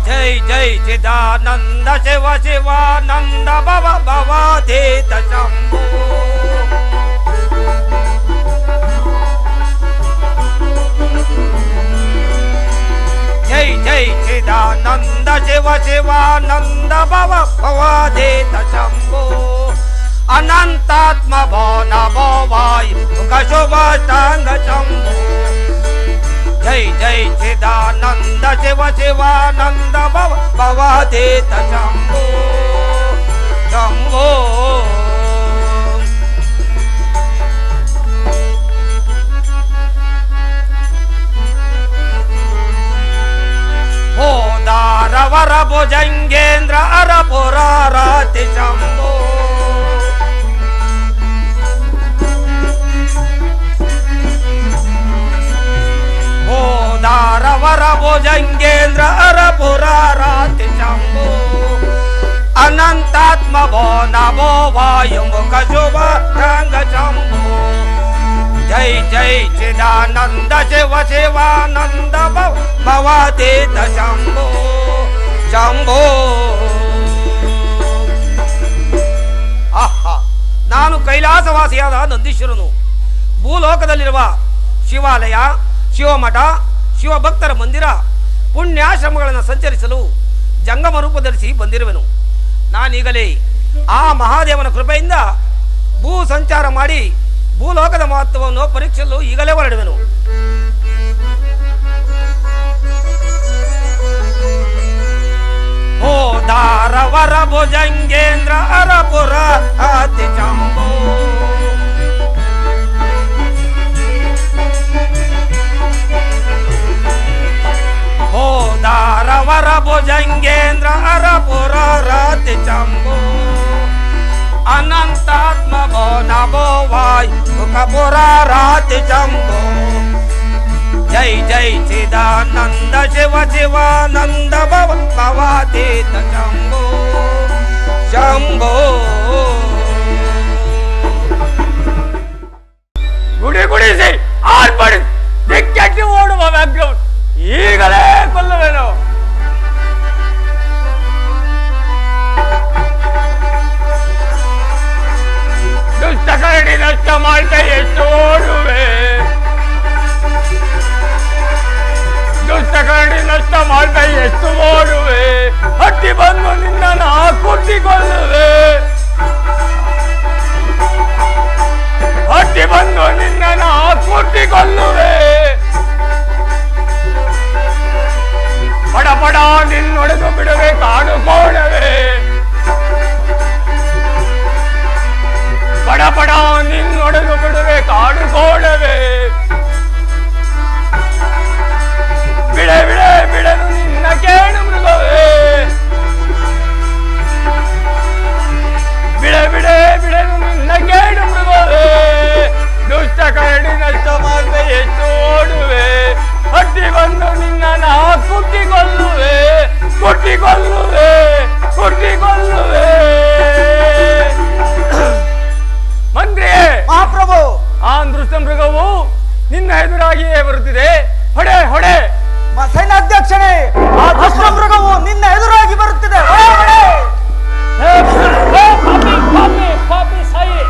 ಜೈ ಜೈ ಚಿದಾನಂದ ಶಿವ ಶಿವಾನಂದ ಭವ ಭವಾತೀತ ಶಂಭೋ. ಜೈ ಜೈ ಚಿದಾನಂದ ಶಿವ ಶಿವಾನಂದ ಭವ ಭವಾತೀತ ಶಂಭೋ. ಅನಂತಾತ್ಮ ಭೋ ನಭೋ ವಾಯು ಮುಖ ಶುಭಾಷ್ಟಾಂಗ ಶಂಭೋ. ಜೈ ಜೈ ಚಿದಾನಂದ ಶಿವ ಶಿವಾನಂದ ಭವ ಭವಾತೀತ ಶಂಭೋ ಶಂಭೋ. ಹೋದಾರವರ ಭುಜಂಗೇಂದ್ರ ಅರಪುರಾರಾತಿ ಶಂಭೋ. ಹೋದಾರವರ ಭುಜಂಗೇಂದ್ರ ಅರಪುರಾರಾತಿ ಶಂಭೋ. ಅನಂತಾತ್ಮ ಭೋ ನಭೋ ವಾಯು ಮುಖ ಶುಭ ರಂಗ ಶಂಭೋ. ಜೈ ಜೈ ಚಿದಾನಂದ ಶಿವ ಶಿವಾನಂದ ಭವ ಭವಾತೀತ ಶಂಭೋ ಶಂಭೋ. ಆಹಾ, ನಾನು ಕೈಲಾಸವಾಸಿಯಾದ ನಂದೀಶ್ವರನು. ಭೂಲೋಕದಲ್ಲಿರುವ ಶಿವಾಲಯ, ಶಿವಮಠ, ಶಿವಭಕ್ತರ ಮಂದಿರ, ಪುಣ್ಯಾಶ್ರಮಗಳನ್ನು ಸಂಚರಿಸಲು ಜಂಗಮ ರೂಪ ಧರಿಸಿ ಬಂದಿರುವೆನು. ನಾನೀಗಲೇ ಆ ಮಹಾದೇವನ ಕೃಪೆಯಿಂದ ಭೂ ಸಂಚಾರ ಮಾಡಿ ಭೂಲೋಕದ ಮಹತ್ವವನ್ನು ಪರೀಕ್ಷಿಸಲು ಈಗಲೇ ಹೊರಡುವೆನು. ಹೋದಾರವರ ಭುಜಂಗೇಂದ್ರ ಅರಪುರ ಅತಿ ಶಂಭೋ. ಹೋದಾರವರ ಭುಜಂಗೇಂದ್ರ ಅರಪುರ ರಾತಿ ಶಂಭೋ. ಅನಂತಾತ್ಮ ಭೋ ನಭೋ ವಾಯು ಮುಖ ಪುರಾರಾತಿ ಶಂಭೋ. ಜೈ ಜೈ ಚಿದಾನಂದ ಶಿವ ಶಿವಾನಂದ ಭವ ಭವಾತೀತ ಶಂಭೋ ಶಂಭೋ. ಗುಡಿ ಗುಡಿಸಿ ಆರ್ಪಡಿಸಿ ದಿಕ್ಕೆಟ್ಟಿ ಓಡುವ ವ್ಯಾಘ್ರವನ್ನು ಈಗಲೇ ಕೊಲ್ಲುವೆನು. ದುಷ್ಟ ಕರಡಿ ನಷ್ಟ ಮಾಡ್ತಾ ಎಷ್ಟು ಓಡುವೆ. ಕುಟ್ಟಿಕೊಳ್ಳುವೆ. ಹೊಟ್ಟಿ ಬಂದು ನಿನ್ನ ಕುಟ್ಟಿಕೊಳ್ಳುವೆ. ಪಡ ಪಡ ನಿನ್ನೊಡೆದು ಬಿಡುವೆ ಕಾಡುಕೋಣವೆ. ಪಡ ಪಡ ನಿನ್ನೊಡೆದು ಬಿಡುವೆ ಕಾಡುಕೋಣವೆ. ಬಿಡೆ ಬಿಡೆ ಬಿಡನು ನಿನ್ನ ಕೇಳು ಮೃಗವೇ. ಬಿಡೆ ಬಿಡೆ ಬಿಡನು ನಿನ್ನ ಕೇಳು ಮೃಗವೇ. ದುಷ್ಟ ಕರಡಿನಷ್ಟು ಮಾತ್ರ ಹೆಚ್ಚು ಓಡುವೆ. ಹಟ್ಟಿ ಬಂದು ನಿನ್ನ ಕುಟ್ಟಿಕೊಳ್ಳುವೆ. ಕುಟ್ಟಿಕೊಳ್ಳುವೆ ಕುಟ್ಟಿಕೊಳ್ಳುವೆ. ಮಂತ್ರಿಯೇ, ಮಹಾಪ್ರಭು, ಆ ದೃಷ್ಟ ಮೃಗವು ನಿನ್ನ ಎದುರಾಗಿಯೇ ಬರುತ್ತಿದೆ. ಹೊಡೆ ಹೊಡೆ. ಸೈನ್ಯಾಧ್ಯಕ್ಷರೇ, ಆ ದುಷ್ಟ ಮೃಗವು ನಿನ್ನ ಎದುರಾಗಿ ಬರುತ್ತಿದೆ. ಪಾಪಿ ಸಾಯಿ.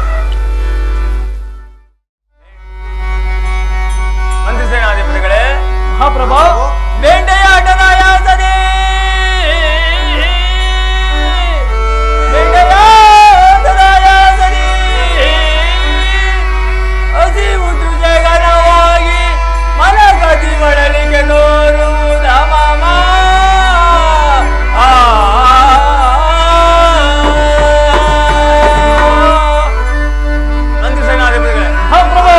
ಮಂತ್ರಿ ಸೇನಾಧಿಪತಿಗಳೇ, ಮಹಾಪ್ರಭು, ಬೇಂಡೆಯ ಅಡ್ಡನಾಯಾಸನೆ. ಬೇಂಡೆಯ ಅಡ್ಡನಾಯಾಸನೆ. ಹಸಿವು ದೃಜಗಣವಾಗಿ ಮನಗತಿ ಬಳಲಿಗೆ ತೋರುವುದ ಮಾಮ. ಮಂತ್ರಿ ಸೇನಾಧಿಪತಿಗಳೇ, ಮಹಾಪ್ರಭು,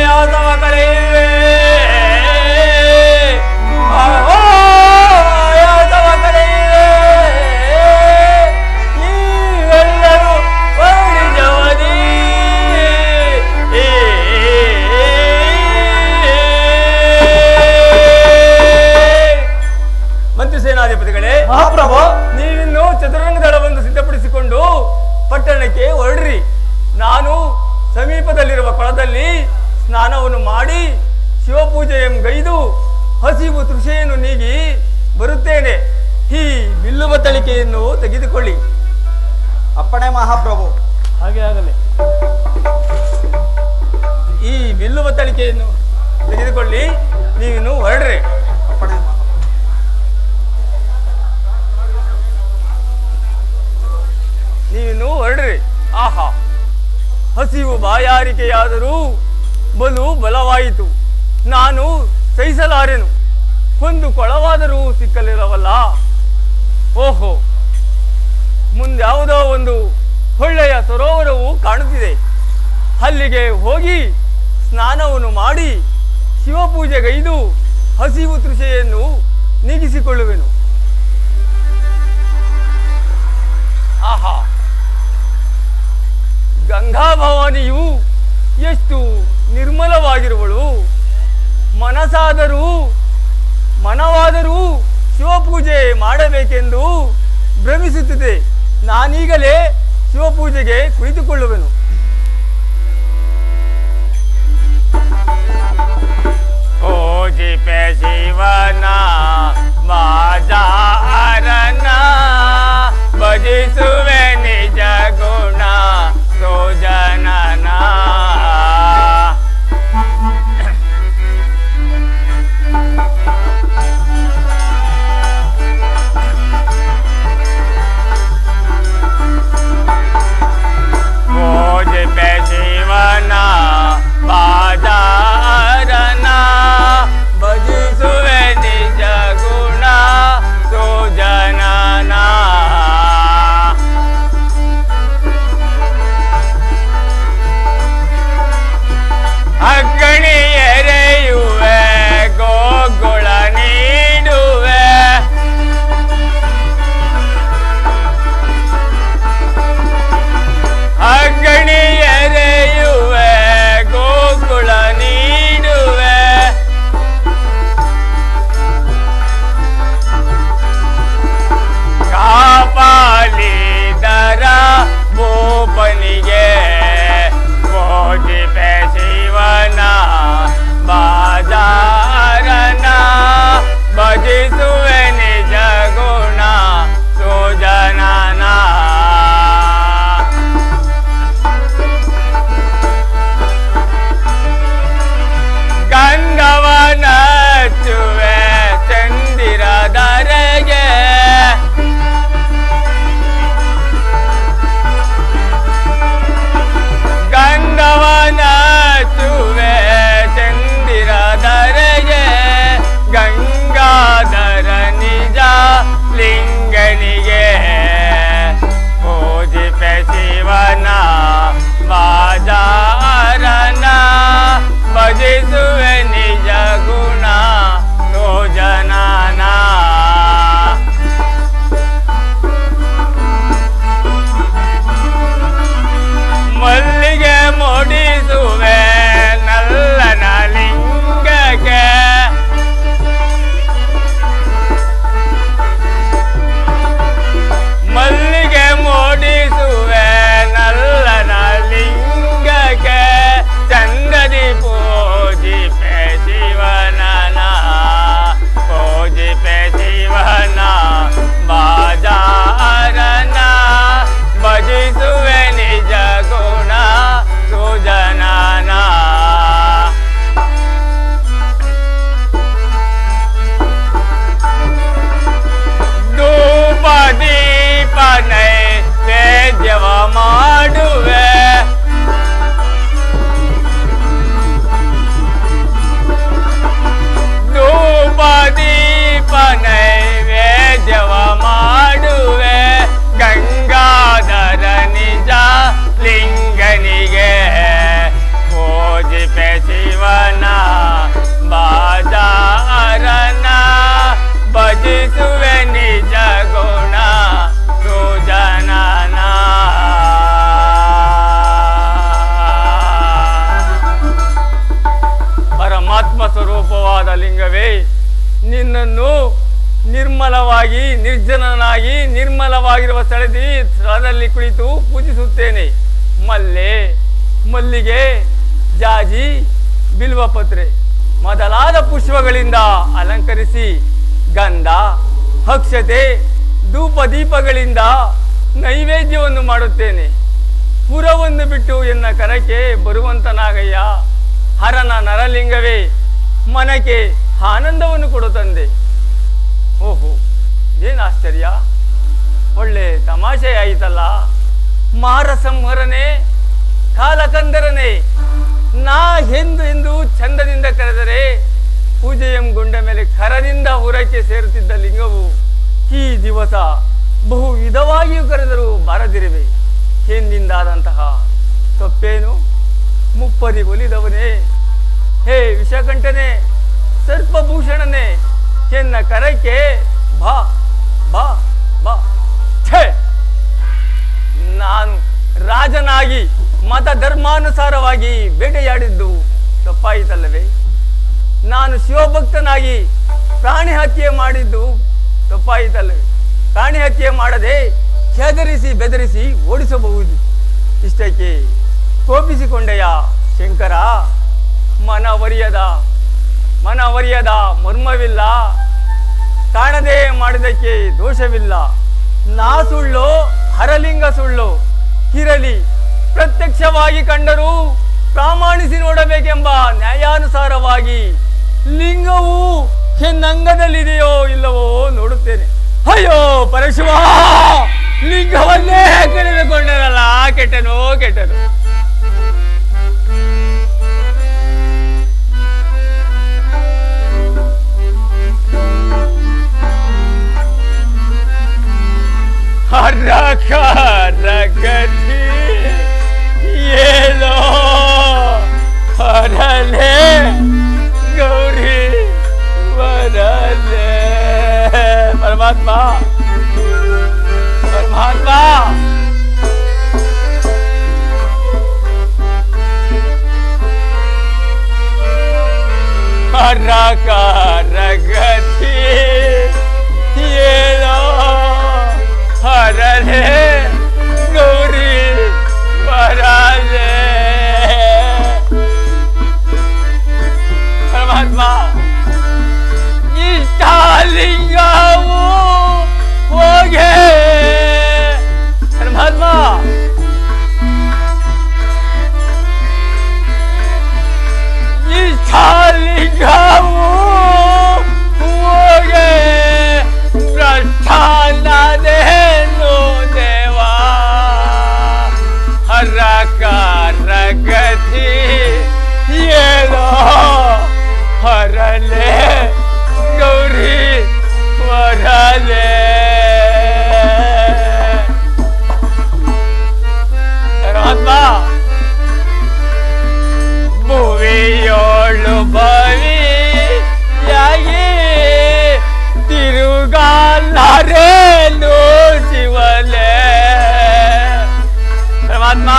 ಯಾದವ ಕಳೆಯುವೆ. ಯಾದವ ಕಳೆಯುವೆ. ನೀವೆಲ್ಲರೂ ಹೊರಡಿ ಜವದಿ. ಮಂತ್ರಿ ಸೇನಾಧಿಪತಿಗಳೇ, ಮಹಾಪ್ರಭು, ನೀವಿನ್ನು ಚದುರಂಗ ದಳವನ್ನು ಸಿದ್ಧಪಡಿಸಿಕೊಂಡು ಪಟ್ಟಣಕ್ಕೆ ಹೊರಡ್ರಿ. ನಾನು ಸಮೀಪದಲ್ಲಿರುವ ಕೊಳದಲ್ಲಿ ಸ್ನಾನವನ್ನು ಮಾಡಿ ಶಿವಪೂಜೆಯನ್ನು ಗೈದು ಹಸಿವು ತೃಷೆಯನ್ನು ನೀಗಿ ಬರುತ್ತೇನೆ. ಈ ಬಿಲ್ಲು ಬತ್ತಳಿಕೆಯನ್ನು ತೆಗೆದುಕೊಳ್ಳಿ. ಅಪ್ಪಣೆ ಮಹಾಪ್ರಭು. ಹಾಗೆ ಆಗಲಿ. ಈ ಬಿಲ್ಲು ಬತ್ತಳಿಕೆಯನ್ನು ತೆಗೆದುಕೊಳ್ಳಿ. ನೀವಿನ್ನು ಹೊರಡ್ರಿ. ಅಪ್ಪಣೆ ಮಹಾಪ್ರಭು. ನೀವಿನ್ನು ಹೊರಡ್ರಿ. ಆಹಾ, ಹಸಿವು ಬಾಯಾರಿಕೆಯಾದರೂ ಬಲು ಬಲವಾಯಿತು. ನಾನು ಸಹಿಸಲಾರೆನು. ಒಂದು ಕೊಳವಾದರೂ ಸಿಕ್ಕಲಿರವಲ್ಲ. ಓಹೋ, ಮುಂದ್ಯಾವುದೋ ಒಂದು ಒಳ್ಳೆಯ ಸರೋವರವು ಕಾಣುತ್ತಿದೆ. ಅಲ್ಲಿಗೆ ಹೋಗಿ ಸ್ನಾನವನ್ನು ಮಾಡಿ ಶಿವಪೂಜೆಗೈದು ಹಸಿವು ತೃಷೆಯನ್ನು ನೀಗಿಸಿಕೊಳ್ಳುವೆನು. ಆಹಾ, ಗಂಗಾ ಭವಾನಿಯು ಎಷ್ಟು ನಿರ್ಮಲವಾಗಿರುವಳು. ಮನವಾದರೂ ಶಿವಪೂಜೆ ಮಾಡಬೇಕೆಂದು ಭ್ರಮಿಸುತ್ತಿದೆ. ನಾನೀಗಲೇ ಶಿವಪೂಜೆಗೆ ಕುಳಿತುಕೊಳ್ಳುವೆನು. ಪೂಜಿಪೆ ಶಿವನ ಮಾಜಾರನ ಭಜಿಸುವೆ ನಿಜ ಗುಣ ಸೋಜನನ. ಪೂಜಿಪೆ ಶಿವನ ಬಾಜಾರನ ಭಜಿಸುವೆ ನಿಜ ಗುಣ ಸೋಜನನ. ಅಗ್ನಿ ಎರೆಯುವೆ ಗೋಗುಳ ನೀಡುವೆ. ಅಗ್ನಿ ಎರೆಯುವೆ ಗೋಗುಳ ನೀಡುವೆ. ಕಾಪಾಲಿದರ ಭೂಪನಿಗೆ ಪೂಜಿಪೆ ಶಿವನ ರಾಜಾರನ ಭಜಿಸುವೆ ನಿಜ ಗುಣ ಸುಜನನ. ಪರಮಾತ್ಮ ಸ್ವರೂಪವಾದ ಲಿಂಗವೇ, ನಿನ್ನನ್ನು ನಿರ್ಮಲವಾಗಿ ನಿರ್ಜನನಾಗಿ ನಿರ್ಮಲವಾಗಿರುವ ಸ್ಥಳದಲ್ಲಿ ಕುಳಿತು ಪೂಜಿಸುತ್ತೇನೆ. ಮಲ್ಲಿಗೆ, ಜಾಜಿ, ಬಿಲ್ವಪತ್ರೆ ಮೊದಲಾದ ಪುಷ್ಪಗಳಿಂದ ಅಲಂಕರಿಸಿ ಗಂಧ, ಅಕ್ಷತೆ, ಧೂಪ ದೀಪಗಳಿಂದ ನೈವೇದ್ಯವನ್ನು ಮಾಡುತ್ತೇನೆ. ಪುರವನ್ನು ಬಿಟ್ಟು ಎನ್ನ ಕರಕ್ಕೆ ಬರುವಂತನಾಗಯ್ಯ. ಹರನ ನರಲಿಂಗವೇ, ಮನಕ್ಕೆ ಆನಂದವನ್ನು ಕೊಡುತ್ತಂದೆ. ಓಹೋ, ಏನು ಆಶ್ಚರ್ಯ, ಒಳ್ಳೆ ತಮಾಷೆಯಾಯಿತಲ್ಲ. ಮಾರ ಸಂಹರನೆ, ಕಾಲಕಂದರನೆ, ನಾ ಎಂದು ಚಂದದಿಂದ ಕರೆದರೆ ಪೂಜೆಯಂಗೊಂಡ ಮೇಲೆ ಕರದಿಂದ ಹುರಕ್ಕೆ ಸೇರುತ್ತಿದ್ದ ಲಿಂಗವು ಈ ದಿವಸ ಬಹು ವಿಧವಾಗಿಯೂ ಕರೆದರೂ ಬಾರದಿರುವೆ. ಎಂದಿಂದಾದಂತಹ ತಪ್ಪೇನು? ಮುಪ್ಪದಿ ಒಲಿದವನೇ, ಹೇ ವಿಷಕಂಠನೆ, ಸರ್ಪಭೂಷಣನೆ, ಎನ್ನ ಕರಕ್ಕೆ ಬಾ ಬಾ ಬಾ. ಛೇ, ನಾನು ರಾಜನಾಗಿ ಮತ ಧರ್ಮಾನುಸಾರವಾಗಿ ಬೇಟೆಯಾಡಿದ್ದು ತಪ್ಪಾಯಿತಲ್ಲವೇ? ನಾನು ಶಿವಭಕ್ತನಾಗಿ ಪ್ರಾಣಿ ಹತ್ಯೆ ಮಾಡಿದ್ದು ತಪ್ಪಾಯಿತಲ್ಲವೇ? ಪ್ರಾಣಿ ಹತ್ಯೆ ಮಾಡದೆ ಹೆದರಿಸಿ ಬೆದರಿಸಿ ಓಡಿಸಬಹುದು. ಇಷ್ಟಕ್ಕೆ ಕೋಪಿಸಿಕೊಂಡೆಯ ಶಂಕರ? ಮನವರಿಯದ ಮರ್ಮವಿಲ್ಲ, ಕಾಣದೆ ಮಾಡಿದಕ್ಕೆ ದೋಷವಿಲ್ಲ. ನಾ ಸುಳ್ಳು, ಹರಲಿಂಗ ಸುಳ್ಳು ಇರಲಿ, ಪ್ರತ್ಯಕ್ಷವಾಗಿ ಕಂಡರೂ ಪ್ರಾಮಾಣಿಸಿ ನೋಡಬೇಕೆಂಬ ನ್ಯಾಯಾನುಸಾರವಾಗಿ ಲಿಂಗವು ಎನ್ನಂಗದಲ್ಲಿದೆಯೋ ಇಲ್ಲವೋ ನೋಡುತ್ತೇನೆ. ಅಯ್ಯೋ ಪರಶಿವ, ಲಿಂಗವನ್ನೇ ಕಳೆದುಕೊಂಡನಲ್ಲ, ಕೆಟ್ಟನು. ಹರಕರಗತಿ ಏನೋ ಹರಲೆ ಗೌರಿ ವರಲೆ. ಪರಮಾತ್ಮ ಹರಕರಗತಿ ಏನೋ ಹರಲೆ ಗೌರಿ ವರಲೆ. ಪರಮಾತ್ಮ, ಇಷ್ಟಲಿಂಗವು ಹೋಗೆ. ಪರಮಾತ್ಮ, ಇಷ್ಟಲಿಂಗವು ಹೋಗೆ. ಭ್ರಷ್ಟಾನದೇನು ದೇವ, ಹರಕರಗತಿ ಏನೋ ಹರಲೆ ಗೌರಿ ವರಲೆ. ಪರಮಾತ್ಮ, ಭುವಿಯೋಳು ಬವಿಯಾಗಿ ತಿರುಗಾಲಾರೇನು ಶಿವಲೆ. ಪರಮಾತ್ಮ,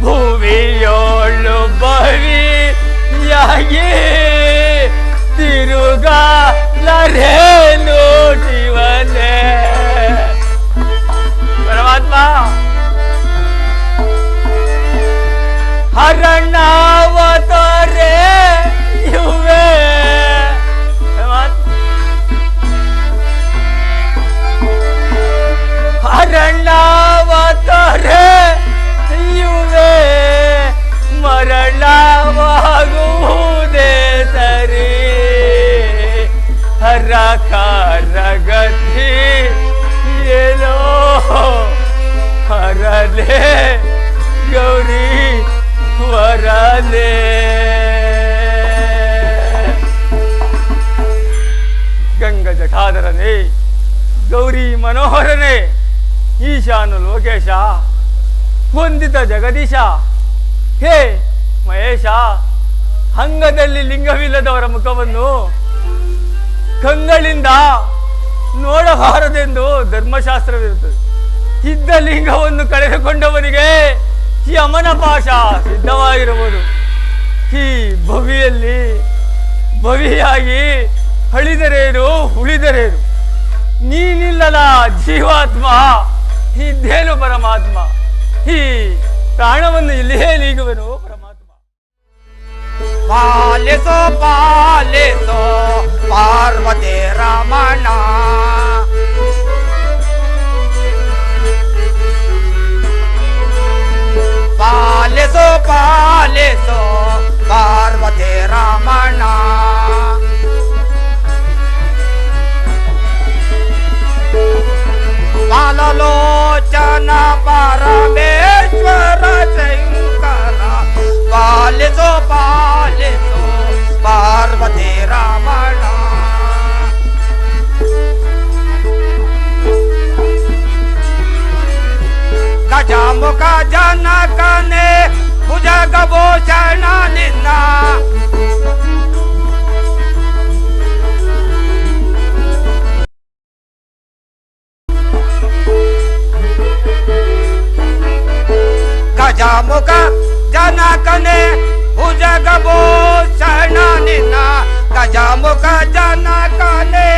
ಭುವಿಯೋಳು ಬವಿಯಾಗಿ ತಿರುಗಾಲಾರೇನು ಶಿವಲೆ. ಪರಮಾತ್ಮ, ಹರಣಾವತಾರೆ ಇವೆ. ಹರಣಾವತಾರೆ ಇವೆ, ಮರಣವಾಗುವುದೇ ಸರಿ. ಹರಕರಗತಿ ಏನೋ ಹರಲೆ ಗೌರಿ ವರಲೆ. ಗಂಗ ಜಠಾಧರನೇ, ಗೌರಿ ಮನೋಹರನೇ, ಈಶಾನು ಲೋಕೇಶ, ವಂದಿತ ಜಗದೀಶ, ಹೇ ಮಹೇಶ. ಮಹೇಶ, ಅಂಗದಲ್ಲಿ ಲಿಂಗವಿಲ್ಲದವರ ಮುಖವನ್ನು ಕಂಗಳಿಂದ ನೋಡಬಾರದೆಂದು ಧರ್ಮಶಾಸ್ತ್ರವಿರುತ್ತದೆ. ಇದ್ದ ಲಿಂಗವನ್ನು ಕಳೆದುಕೊಂಡವನಿಗೆ ಯಮನ ಪಾಶ ಸಿದ್ಧವಾಗಿರಬಹುದು. ಈ ಭವಿಯಲ್ಲಿ ಭವಿಯಾಗಿ ಅಳಿದರೇನು ಉಳಿದರೇನು, ನೀನಿಲ್ಲದ ಜೀವಾತ್ಮ ಇದ್ದೇನು ಪರಮಾತ್ಮ. ಈ ಪ್ರಾಣವನ್ನು ಇಲ್ಲಿಯೇ ನೀಗುವನು ಪರಮಾತ್ಮ. ಪಾಲಿಸೋ ಪಾಲಿಸೋ ಪಾರ್ವತಿ ರಮಣ, ಪಾಲಿಸೋ ಪಾಲಿಸೋ ಪಾರ್ವತಿ ರಮಣ. ಪಾಲಲೋಚನ ಪರಮೇಶ್ವರ ಶಂಕರ, ಪಾಲಿಸೋ ಪಾಲಿಸೋ ಪಾರ್ವತಿ ರಮಣ. ಗಜಮುಖ ಜನಕನೆ ಭುಜಗಭೂಷಣ ನಿನ್ನ, ಗಜಮುಖ ಜನಕನೆ ಭುಜಗಭೂಷಣ ನಿನ್ನ, ಗಜಮುಖ ಜನಕನೆ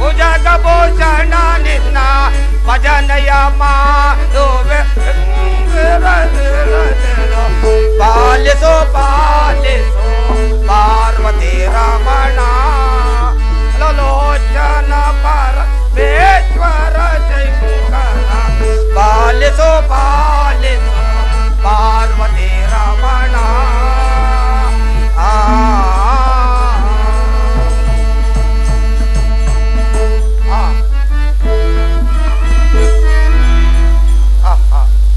ಭುಜಗಭೂಷಣ ನಿನ್ನ. ಭಜನಯ ಮಾಡುವೆ ಪಾಲಿಸೋ ಪಾಲಿಸೋ ಪಾರ್ವತಿ ರಮಣ. ಲೋಚನ ಪರಮೇಶ್ವರ ಶಂಕರ, ಪಾಲಿಸೋ ಪಾಲಿಸೋ ಪಾರ್ವತಿ ರಮಣ.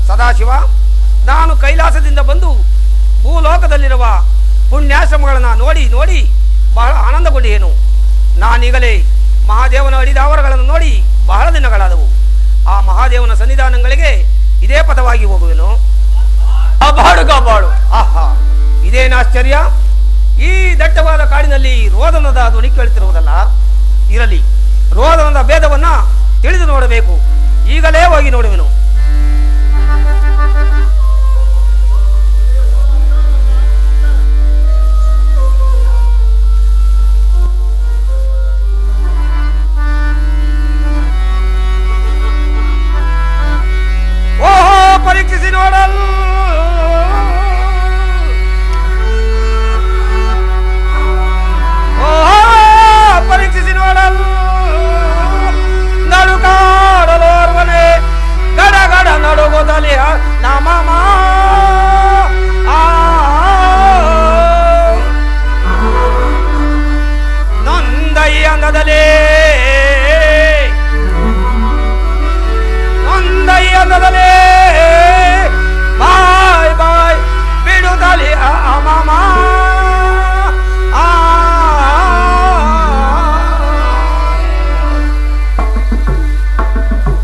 ಸದಾಶಿವ, ನಾನು ಕೈಲಾಸದಿಂದ ಬಂದು ಭೂಲೋಕದಲ್ಲಿರುವ ಪುಣ್ಯಾಶ್ರಮಗಳನ್ನು ನೋಡಿ ನೋಡಿ ಬಹಳ ಆನಂದಗೊಂಡಿಯೇನು. ನಾನೀಗಲೇ ಮಹಾದೇವನ ಅಡಿದಾವರಗಳನ್ನು ನೋಡಿ ಬಹಳ ದಿನಗಳಾದವು. ಆ ಮಹಾದೇವನ ಸನ್ನಿಧಾನಗಳಿಗೆ ಇದೇ ಪಥವಾಗಿ ಹೋಗುವೆನು. ಕಾಪಾಡು ಕಾಪಾಡು. ಆಹಾ, ಇದೇನಾಶ್ಚರ್ಯ! ಈ ದಟ್ಟವಾದ ಕಾಡಿನಲ್ಲಿ ರೋದನದ ಧ್ವನಿ ಕೇಳುತ್ತಿರುವುದಲ್ಲ. ಇರಲಿ, ರೋದನದ ಭೇದವನ್ನ ತಿಳಿದು ನೋಡಬೇಕು. ಈಗಲೇ ಹೋಗಿ ನೋಡುವೆನು. ಓಹೋ, ಪರೀಕ್ಷಿಸಿ ನೋಡಲ್. ಓಹೋ, ಪರೀಕ್ಷಿಸಿ ನೋಡಲ್. ನಡುಕಾಡಲೋರ್ವನೆ ಗಡಗಡ ನಡುಗುತ್ತಲಿಯ ನಮಮ. ನೊಂದೈ ಅಂದದಲ್ಲಿ ಅಂದದಲ್ಲಿ ಬಾಯ್ ಬಾಯ್ ಬಿಡುತ್ತಲಿ ಅಮಮ.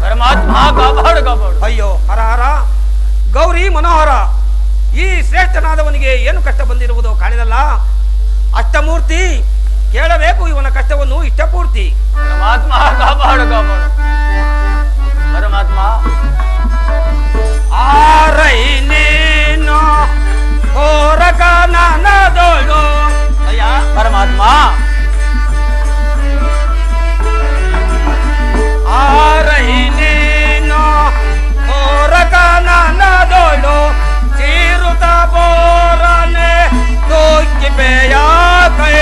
ಪರಮಾತ್ಮ ಕಾಪಾಡು ಕಾಪಾಡು. ಅಯ್ಯೋ ಹರ ಹರ, ಗೌರಿ ಮನೋಹರ, ಈ ಶ್ರೇಷ್ಠನಾದವನಿಗೆ ಏನು ಕಷ್ಟ ಬಂದಿರುವುದೋ ಕಾಣಿದಲ್ಲ. ಅಷ್ಟಮೂರ್ತಿ, ಕೇಳಬೇಕು ಇವನ ಕಷ್ಟವನ್ನು ಇಷ್ಟಪೂರ್ತಿ. ಪರಮಾತ್ಮ ಕಾಪಾಡು ಕಾಪಾಡು. ಪರಮಾತ್ಮ ಆರೈ ನೀನು ಹೋರಕ ನನ್ನದೋಳು. ಅಯ್ಯ ಪರಮಾತ್ಮ, ಆರೈ ನೀನು ಹೋರಕ ನನ್ನದೋಳು. ಚೀರುತ ಬೋರನೆ ತೂಕಿಪೆಯ ಕೈ.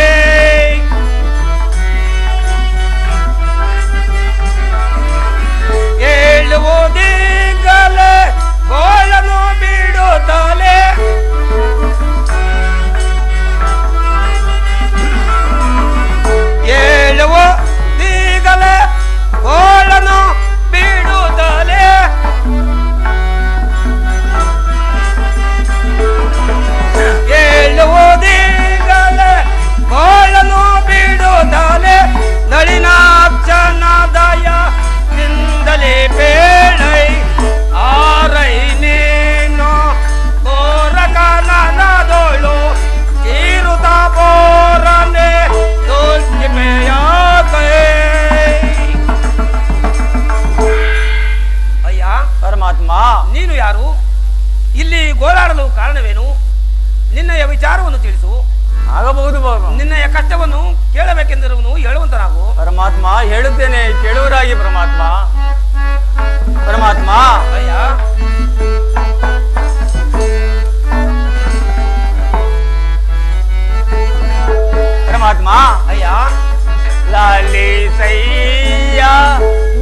ಹೇಳುವುದೀಗಲೇ ಗೋಳನು ಗೋಳಾಡಲು ಕಾರಣವೇನು? ನಿನ್ನಯ ವಿಚಾರವನ್ನು ತಿಳಿಸು. ಆಗಬಹುದು ನಿನ್ನಯ ಕಷ್ಟವನ್ನು ಕೇಳಬೇಕೆಂದಿರುವನು ಹೇಳುವಂತನಾಗು. ಪರಮಾತ್ಮ, ಹೇಳುತ್ತೇನೆ, ಕೇಳುವರಾಗಿ ಪರಮಾತ್ಮ. ಪರಮಾತ್ಮ, ಅಯ್ಯ ಪರಮಾತ್ಮ, ಅಯ್ಯ ಲಾಲಿಸಯ್ಯ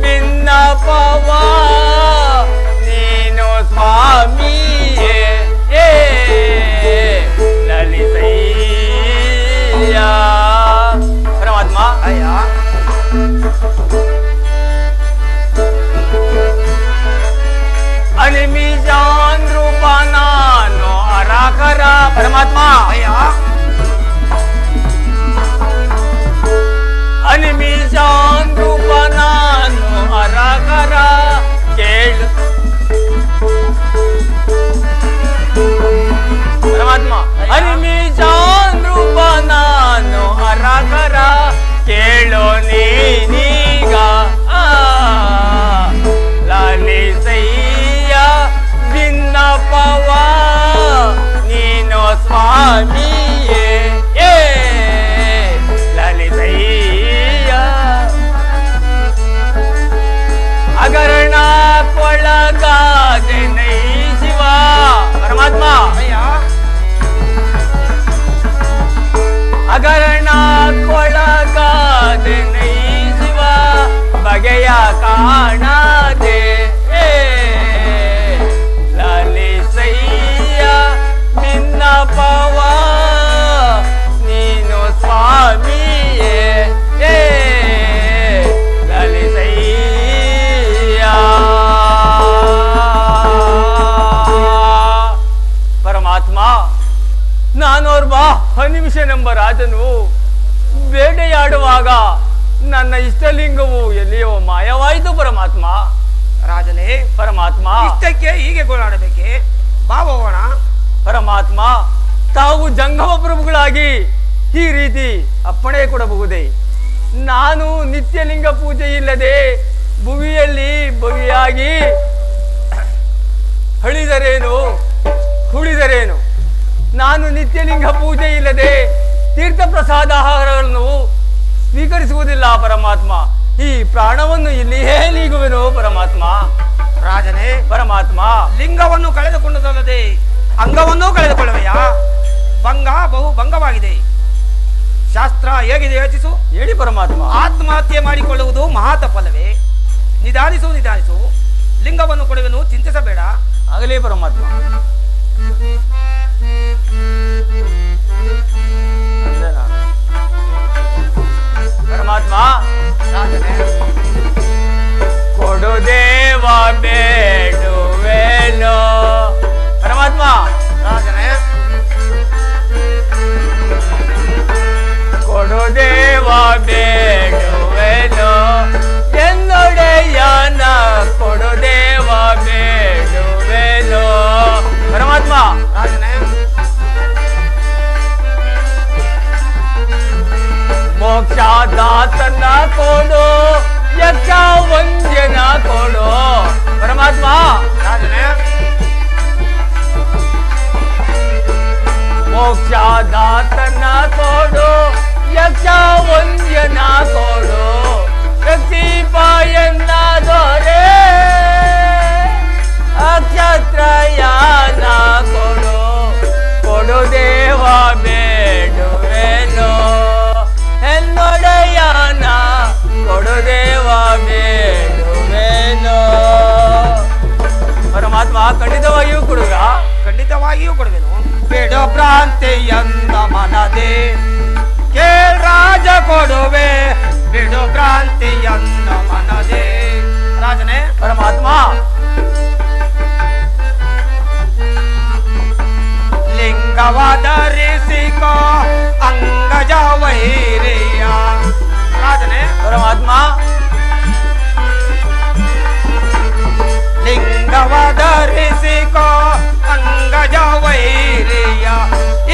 ಭಿನ್ನಪವ ನೀನು ಸ್ವಾಮಿಯೇ. ಲಾಲಿಸಯ್ಯ ಪರಮಾತ್ಮ, ಅಯ್ಯ ಅನಿಮಿಜಾನ್ ರೂಪ ನಾನು ಅರಾಕರ. ಪರಮಾತ್ಮ, ಅಯ್ಯ ಅನಿಮಿಜಾನ್ ರೂಪ ನಾನು ಅರಾಕರ ಕೇಳು. ಪರಮಾತ್ಮ, ಅನಿಮಿಜಾನ್ ರೂಪ ನಾನು ಅರಾಕರ ಕೇಳು ನೀನೀಗ. ಲಾಲಿಸಯ್ಯ ಭಿನ್ನಪವ ನೀನು ಸ್ವಾಮಿಯೇ. ಲಾಲಿಸಯ್ಯ ಅಗರಣ ಕೊಳಗಾದೆ ನೈ ಶಿವ. ಪರಮಾತ್ಮ, ಅಯ್ಯ ಅಗರಣ ಕೊಳಗಾದೆ ನೈ ಶಿವ ಬಗೆಯ ಕಾಣದೆ. ಲಾಲಿಸಯ್ಯ ಭಿನ್ನಪವ ನೀನು ಸ್ವಾಮಿಯೇ. ಲಾಲಿಸಯ್ಯ ಪರಮಾತ್ಮ, ನಾನೋರ್ವ ಹನಿಮಿಷನೆಂಬ ರಾಜನು ಬೇಟೆಯಾಡುವಾಗ ನನ್ನ ಇಷ್ಟಲಿಂಗವು ಎಲ್ಲಿಯೋ ಮಾಯವಾಯಿತು. ಪರಮಾತ್ಮ, ರಾಜನೇ, ಪರಮಾತ್ಮ, ಇಷ್ಟಕ್ಕೆ ಹೀಗೆ ಗೋಳಾಡಬೇಕೆ? ಬಾವೋಣ. ಪರಮಾತ್ಮ, ತಾವು ಜಂಗಮ ಪ್ರಭುಗಳಾಗಿ ಈ ರೀತಿ ಅಪ್ಪಣೆ ಕೊಡಬಹುದೇ? ನಾನು ನಿತ್ಯಲಿಂಗ ಪೂಜೆ ಇಲ್ಲದೆ ಭುವಿಯಲ್ಲಿ ಭವಿಯಾಗಿ ಹಳಿದರೇನು ಹುಳಿದರೇನು? ನಾನು ನಿತ್ಯಲಿಂಗ ಪೂಜೆ ಇಲ್ಲದೆ ತೀರ್ಥ ಪ್ರಸಾದಾಹಾರಗಳನ್ನು ಸ್ವೀಕರಿಸುವುದಿಲ್ಲ. ಪರಮಾತ್ಮ, ಈ ಪ್ರಾಣವನ್ನು ಇಲ್ಲಿಯೇ ನೀಗುವೆನು. ಪರಮಾತ್ಮ, ರಾಜನೇ, ಪರಮಾತ್ಮ, ಲಿಂಗವನ್ನು ಕಳೆದುಕೊಂಡದಲ್ಲದೆ ಅಂಗವನ್ನೂ ಕಳೆದುಕೊಳ್ಳುವೆಯಾ? ಭಂಗ ಬಹು ಭಂಗವಾಗಿದೆ. ಶಾಸ್ತ್ರ ಹೇಗಿದೆ ಯೋಚಿಸು. ಹೇಳಿ ಪರಮಾತ್ಮ. ಆತ್ಮಹತ್ಯೆ ಮಾಡಿಕೊಳ್ಳುವುದು ಮಹಾತಪ್ಪಲ್ಲವೇ? ನಿಧಾನಿಸು ನಿಧಾನಿಸು. ಲಿಂಗವನ್ನು ಕೊಡುವೆನು, ಚಿಂತಿಸಬೇಡ. ಆಗಲೇ ಪರಮಾತ್ಮ. ಪರಮಾತ್ಮ, ಕೊಡು ದೇವ ಬೇಡುವೆನೋ. ಪರಮಾತ್ಮ, ರಾಜನೇ, ಕೊಡು ದೇವ ಬೇಡುವೆನೋ ಎನ್ನೊಡೆಯನ ಕೊಡು ದೇವ ಬೇಡುವೆನೋ. ಪರಮಾತ್ಮ, ರಾಜನೇ, ಮೋಕ್ಷದಾತನ ಕೊಡು, ಯಕ್ಷ ವಂದ್ಯನ ಕೊಡು. ಪರಮಾತ್ಮ, ರಾಜನೇ, ಮೋಕ್ಷದಾತನ ಕೊಡು, ಯಕ್ಷ ವಂದ್ಯನ ಕೊಡು. ಶಕ್ತಿಪಾಯನ್ನ ದೊರೆ ಅಕ್ಷತ್ರಯಾನ ಕೊಡು. ಕೊಡು ದೇವ ಬೇಡುವೆನೋ ಎನ್ನೊಡೆಯನ ಕೊಡು ದೇವ ಬೇಡುವೆನೋ. ಪರಮಾತ್ಮ, ಖಂಡಿತವಾಗಿಯೂ ಕೊಡುಗ. ಖಂಡಿತವಾಗಿಯೂ ಕೊಡುವೆನು. ಬೇಡೋ ಭ್ರಾಂತಿಯನ್ನ ಮನದೆ ಕೇಳ್ ರಾಜ ಕೊಡುವೆ. ಬಿಡು ಭ್ರಾಂತಿಯನ್ನ ಮನದೆ. ರಾಜನೇ, ಪರಮಾತ್ಮ, ಲಿಂಗವಧರಿಸಿಕೋ ಅಂಗಜ ವೈರಿಯ. ರಾಜನೇ, ಪರಮಾತ್ಮ, ಲಿಂಗವಧರಿಸಿಕೋ ಅಂಗಜ ವೈರಿಯ.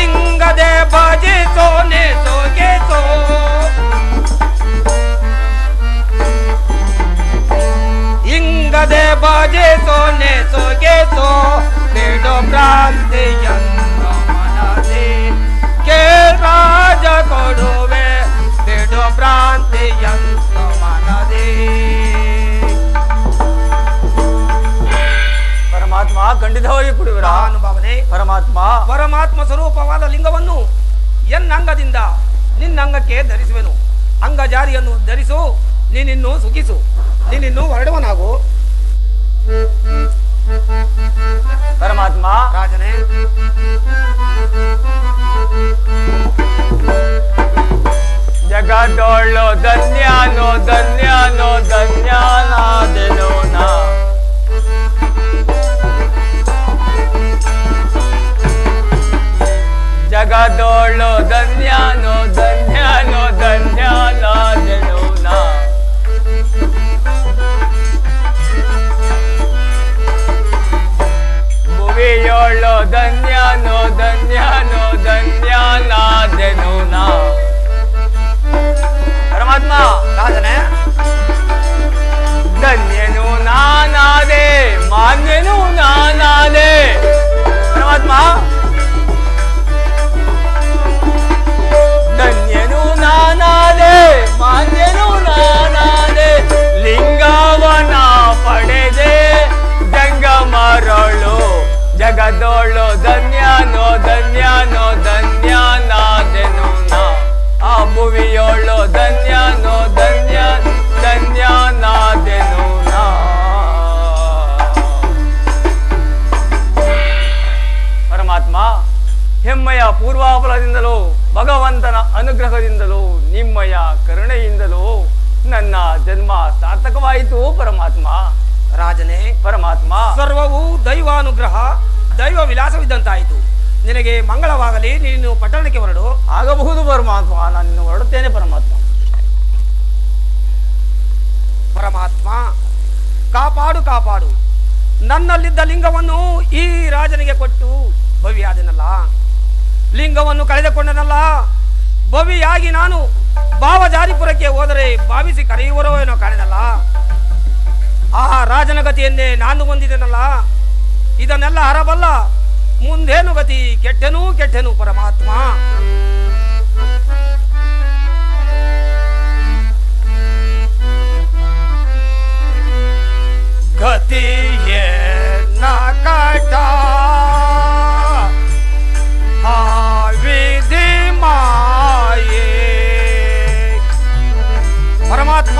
ಇಂಗದೆ ಭಜಿಸೋ ನೆಸೋಗೆಸೋ. ಇಂಗದೆ ಭಜಿಸೋ ನೆಸೋಗೆಸೋ. ಬಿಡು ಭ್ರಾಂತಿ ಎಂತ ಮನದೇ. ಪರಮಾತ್ಮ ಖಂಡಿತವಾಗಿ ಕುಡಿಯುವಿರ ಅನುಭವನೇ ಪರಮಾತ್ಮ. ಪರಮಾತ್ಮ ಸ್ವರೂಪವಾದ ಲಿಂಗವನ್ನು ಎನ್ನಂಗದಿಂದ ನಿನ್ನಂಗಕ್ಕೆ ಧರಿಸುವೆನು. ಅಂಗಜಾರಿಯನ್ನು ಧರಿಸು, ನೀನಿನ್ನು ಸುಖಿಸು, ನೀನಿನ್ನು ಹೊರಡುವನಾಗು. ಪರಮಾತ್ಮ ರಾಜನೇ, ಜಗದೊಳ್ಳು ಧನ್ಯಾನೋ ಧನ್ಯಾನೋ ಧನ್ಯಾನಾದೆನೋ ನಾ. ಜಗದೊಳ್ಳು ಧನ್ಯಾನೋ ಧನ್ಯಾನೋ ಧನ್ಯಾನಾದೆನೋ ನಾ. ಭುವಿಯೊಳ್ಳು ಧನ್ಯಾನೋ ಧನ್ಯಾನೋ ಧನ್ಯಾನಾದೆನೋ ನಾ. ಪರಮಾತ್ಮ ರಾಜನೇ, ಧನ್ಯನು ನಾನಾದೆ ಮಾನ್ಯನು ನಾನಾದೆ. ಪರಮಾತ್ಮ ಧನ್ಯನು ನಾನಾದೆ ಮಾನ್ಯನು ನಾನಾದೆ. ಲಿಂಗವನ ಪಡೆದೆ ಜಂಗಮರಳು ಜಗದೊಳು ಧನ್ಯನೋ ಧನ್ಯನೋ ಧನ್ಯನಾದೆನು ನಾ. ಆ ಭುವಿಯೋಳು ಧನ್ಯನೋ ಧನ್ಯ ಧನ್ಯನಾದೆನು ನಾ. ಪರಮಾತ್ಮ ಹೆಮ್ಮೆಯ ಪೂರ್ವಾಫಲದಿಂದಲೂ ಭಗವಂತನ ಅನುಗ್ರಹದಿಂದಲೂ ನಿಮ್ಮಯ ಕರುಣೆಯಿಂದಲೂ ನನ್ನ ಜನ್ಮ ಸಾರ್ಥಕವಾಯಿತು ಪರಮಾತ್ಮ. ರಾಜನೇ, ಪರಮಾತ್ಮ ಸರ್ವವು ದೈವಾನುಗ್ರಹ, ದೈವ ವಿಲಾಸವಿದ್ದಂತಾಯಿತು. ನಿನಗೆ ಮಂಗಳವಾಗಲಿ. ನೀನು ಪಟ್ಟಣಕ್ಕೆ ಹೊರಡು. ಆಗಬಹುದು ಪರಮಾತ್ಮ, ನಾನು ಹೊರಡುತ್ತೇನೆ ಪರಮಾತ್ಮ. ಪರಮಾತ್ಮ ಕಾಪಾಡು ಕಾಪಾಡು. ನನ್ನಲ್ಲಿದ್ದ ಲಿಂಗವನ್ನು ಈ ರಾಜನಿಗೆ ಕೊಟ್ಟು ಭವಿಯಾದನಲ್ಲ, ಲಿಂಗವನ್ನು ಕಳೆದುಕೊಂಡನಲ್ಲ. ಭವಿಯಾಗಿ ನಾನು ಭಾವಜಾರಿಪುರಕ್ಕೆ ಹೋದರೆ ಭಾವಿಸಿ ಕರೆಯುವರೋ ಏನೋ ಕಾಣನಲ್ಲ. ಆ ರಾಜನ ಗತಿಯನ್ನೇ ನಾನು ಹೊಂದಿದೆನಲ್ಲ. ಇದನ್ನೆಲ್ಲ ಹರಬಲ್ಲ. ಮುಂದೇನು ಗತಿ? ಕೆಟ್ಟೆನೂ ಕೆಟ್ಟೆನು ಪರಮಾತ್ಮ. ಗತಿಯೇ ನಕಟ ಆ ವಿಧಿ ಮಾಯೆ. ಪರಮಾತ್ಮ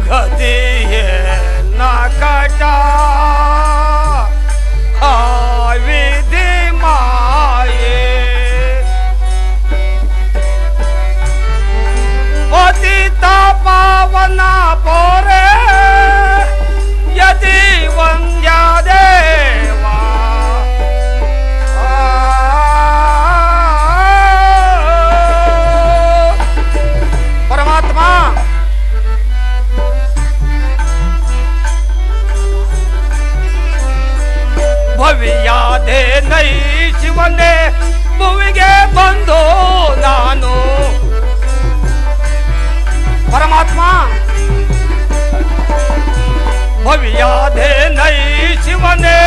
ಗತಿಯೇ ನಕಟ ಆ ವಿಧಿ ಮಾಯೆ. ಪತಿತ ಪಾವನ ಪೋರೆ ಯತಿ ವಂದ್ಯ ದೇವಾ. ಪರಮಾತ್ಮ ಭವಿಯಾದೆ ನೈ ಶಿವನೇ ಭುವಿಗೆ ಬಂದು ನಾನು. ಪರಮಾತ್ಮ ಭವಿಯಾದೆ ನೈ ಶಿವನೇ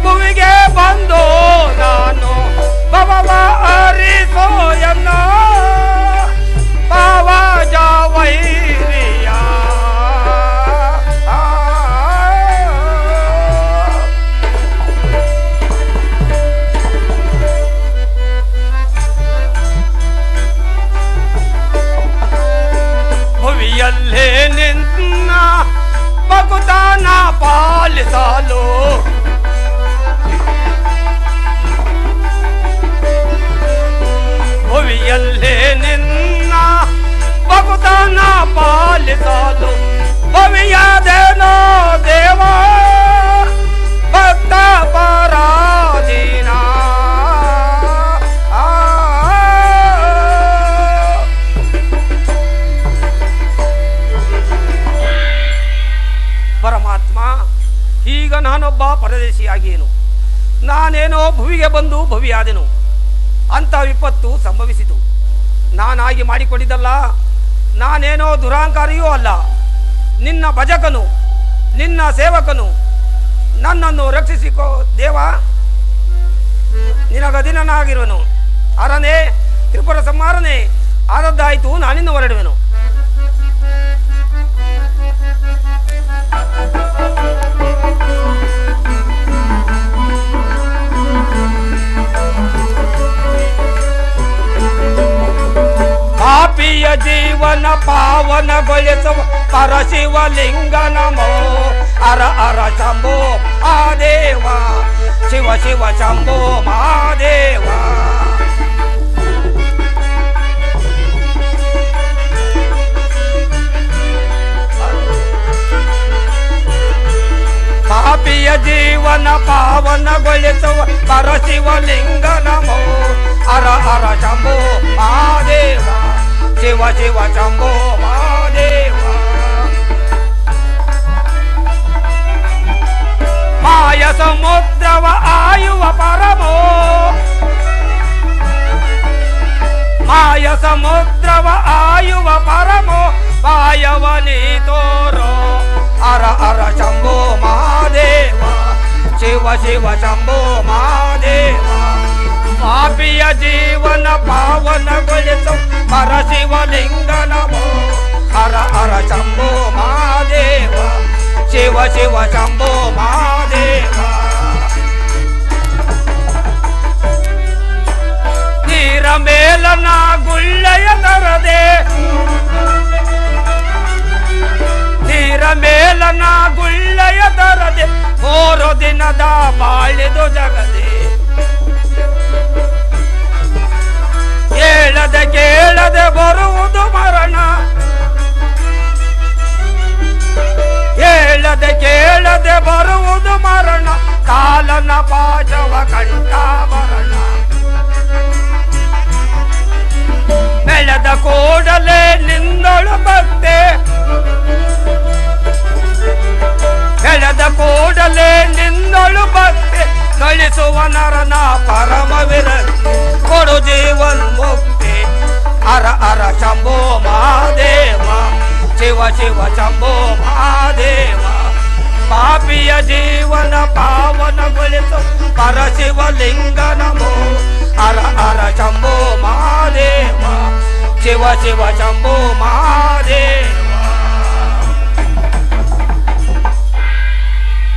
ಭುವಿಗೆ ಬಂದು ನಾನು. ಭವವ ಹರಿಸೋ ಎನ್ನ ಪಾವಜ ವೈರಿಯ. ಭುವಿಯಲ್ಲೇ ನಿನ್ನ ಭಕ್ತನ ಪಾಲಿಸಲು ಭುವಿಯಲ್ಲೇ ನಿನ್ನ ಭಕ್ತನ ಪಾಲಿಸಲು ಭವಿಯಾದೇನೋ ದೇವ ಭಕ್ತ ಪರಾಧೀನ. ಪರಮಾತ್ಮ ಈಗ ನಾನೊಬ್ಬ ಪರದೇಶಿಯಾಗಿಯೇನು, ನಾನೇನೋ ಭುವಿಗೆ ಬಂದು ಭವಿಯಾದೆನು. ಅಂತ ವಿಪತ್ತು ಸಂಭವಿಸಿತು. ನಾನಾಗಿ ಮಾಡಿಕೊಂಡಿದ್ದಲ್ಲ, ನಾನೇನೋ ದುರಾಂಕಾರಿಯೂ ಅಲ್ಲ. ನಿನ್ನ ಭಜಕನು, ನಿನ್ನ ಸೇವಕನು. ನನ್ನನ್ನು ರಕ್ಷಿಸಿಕೋ ದೇವ. ನಿನಗದಿನಾಗಿರುವೆನು. ಅರನೇ ತ್ರಿಪುರ ಸಂಹಾರನೆ ಆದದ್ದಾಯಿತು, ನಾನಿಂದ ಹೊರಡುವೆನು. ಪಾಪಿಯ ಜೀವನ ಪಾವನಗೊಳಿಸುವ ಪರಶಿವಲಿಂಗ ನಮೋ. ಅರ ಅರ ಶಂಭೋ ಮಹಾದೇವ, ಶಿವ ಶಿವ ಶಂಭೋ ಮಹಾದೇವ. ಪಾಪಿಯ ಜೀವನ ಪಾವನಗೊಳಿಸುವ ಪರಶಿವಲಿಂಗ ನಮೋ. ಅರ ಅರ ಶಂಭೋ ಮಹಾದೇವ, ಶಿವ ಶಿವ ಶಂಭೋ ಮಹಾದೇವ. ಮಾಯ ಸಮುದ್ರವ ಆಯುವ ಪರಮೋ, ಮಾಯ ಸಮುದ್ರವ ಆಯುವ ಪರಮೋ. ಪಾಯವನಿ ತೋರೋ. ಅರ ಅರ ಶಂಭೋ ಮಹಾದೇವ, ಶಿವ ಶಿವ ಶಂಭೋ ಮಹಾದೇವ. ಪಾಪಿಯ ಜೀವನ ಪಾವನಗೊಳಿಸು ಪರಶಿವಲಿಂಗ ನಮೋ. ಹರ ಹರ ಶಂಭೋ ಮಹಾದೇವ, ಶಿವ ಶಿವ ಶಂಭೋ ಮಹಾದೇವ. ನೀರ ಮೇಲನ ಗುಳ್ಳೆಯ ತರದೆ, ನೀರ ಮೇಲನ ಗುಳ್ಳೆಯ ತರದೆ. 3 ದಿನದ ಬಾಳಿದು ಜಗದೆ. ಕೇಳದೆ ಕೇಳದೆ ಬರುವುದು ಮರಣ, ಕೇಳದೆ ಕೇಳದೆ ಬರುವುದು ಮರಣ. ಕಾಲನ ಪಾಶವ ಕಂಠಾಭರಣ. ಬೆಳೆದ ಕೂಡಲೇ ನಿನ್ನೊಳು ಭಕ್ತೆ, ಬೆಳೆದ ಕೂಡಲೇ ನಿನ್ನೊಳು ಭಕ್ತೆ. ಗಳಿಸುವ ನರನ ಪರಮ ವಿರಕ್ತಿ, ಕೊಡು ಜೀವನ್ ಮುಕ್ತಿ. ಅರ ಅರ ಶಂಭೋ ಮಹಾದೇವ, ಶಿವ ಶಿವ ಶಂಭೋ ಮಹಾದೇವ. ಪಾಪಿಯ ಜೀವನ ಪಾವನಗೊಳಿಸು ಪರಶಿವಲಿಂಗ ನಮೋ. ಅರ ಅರ ಶಂಭೋ ಮಹಾದೇವ, ಶಿವ ಶಿವ ಶಂಭೋ ಮಹಾದೇವ.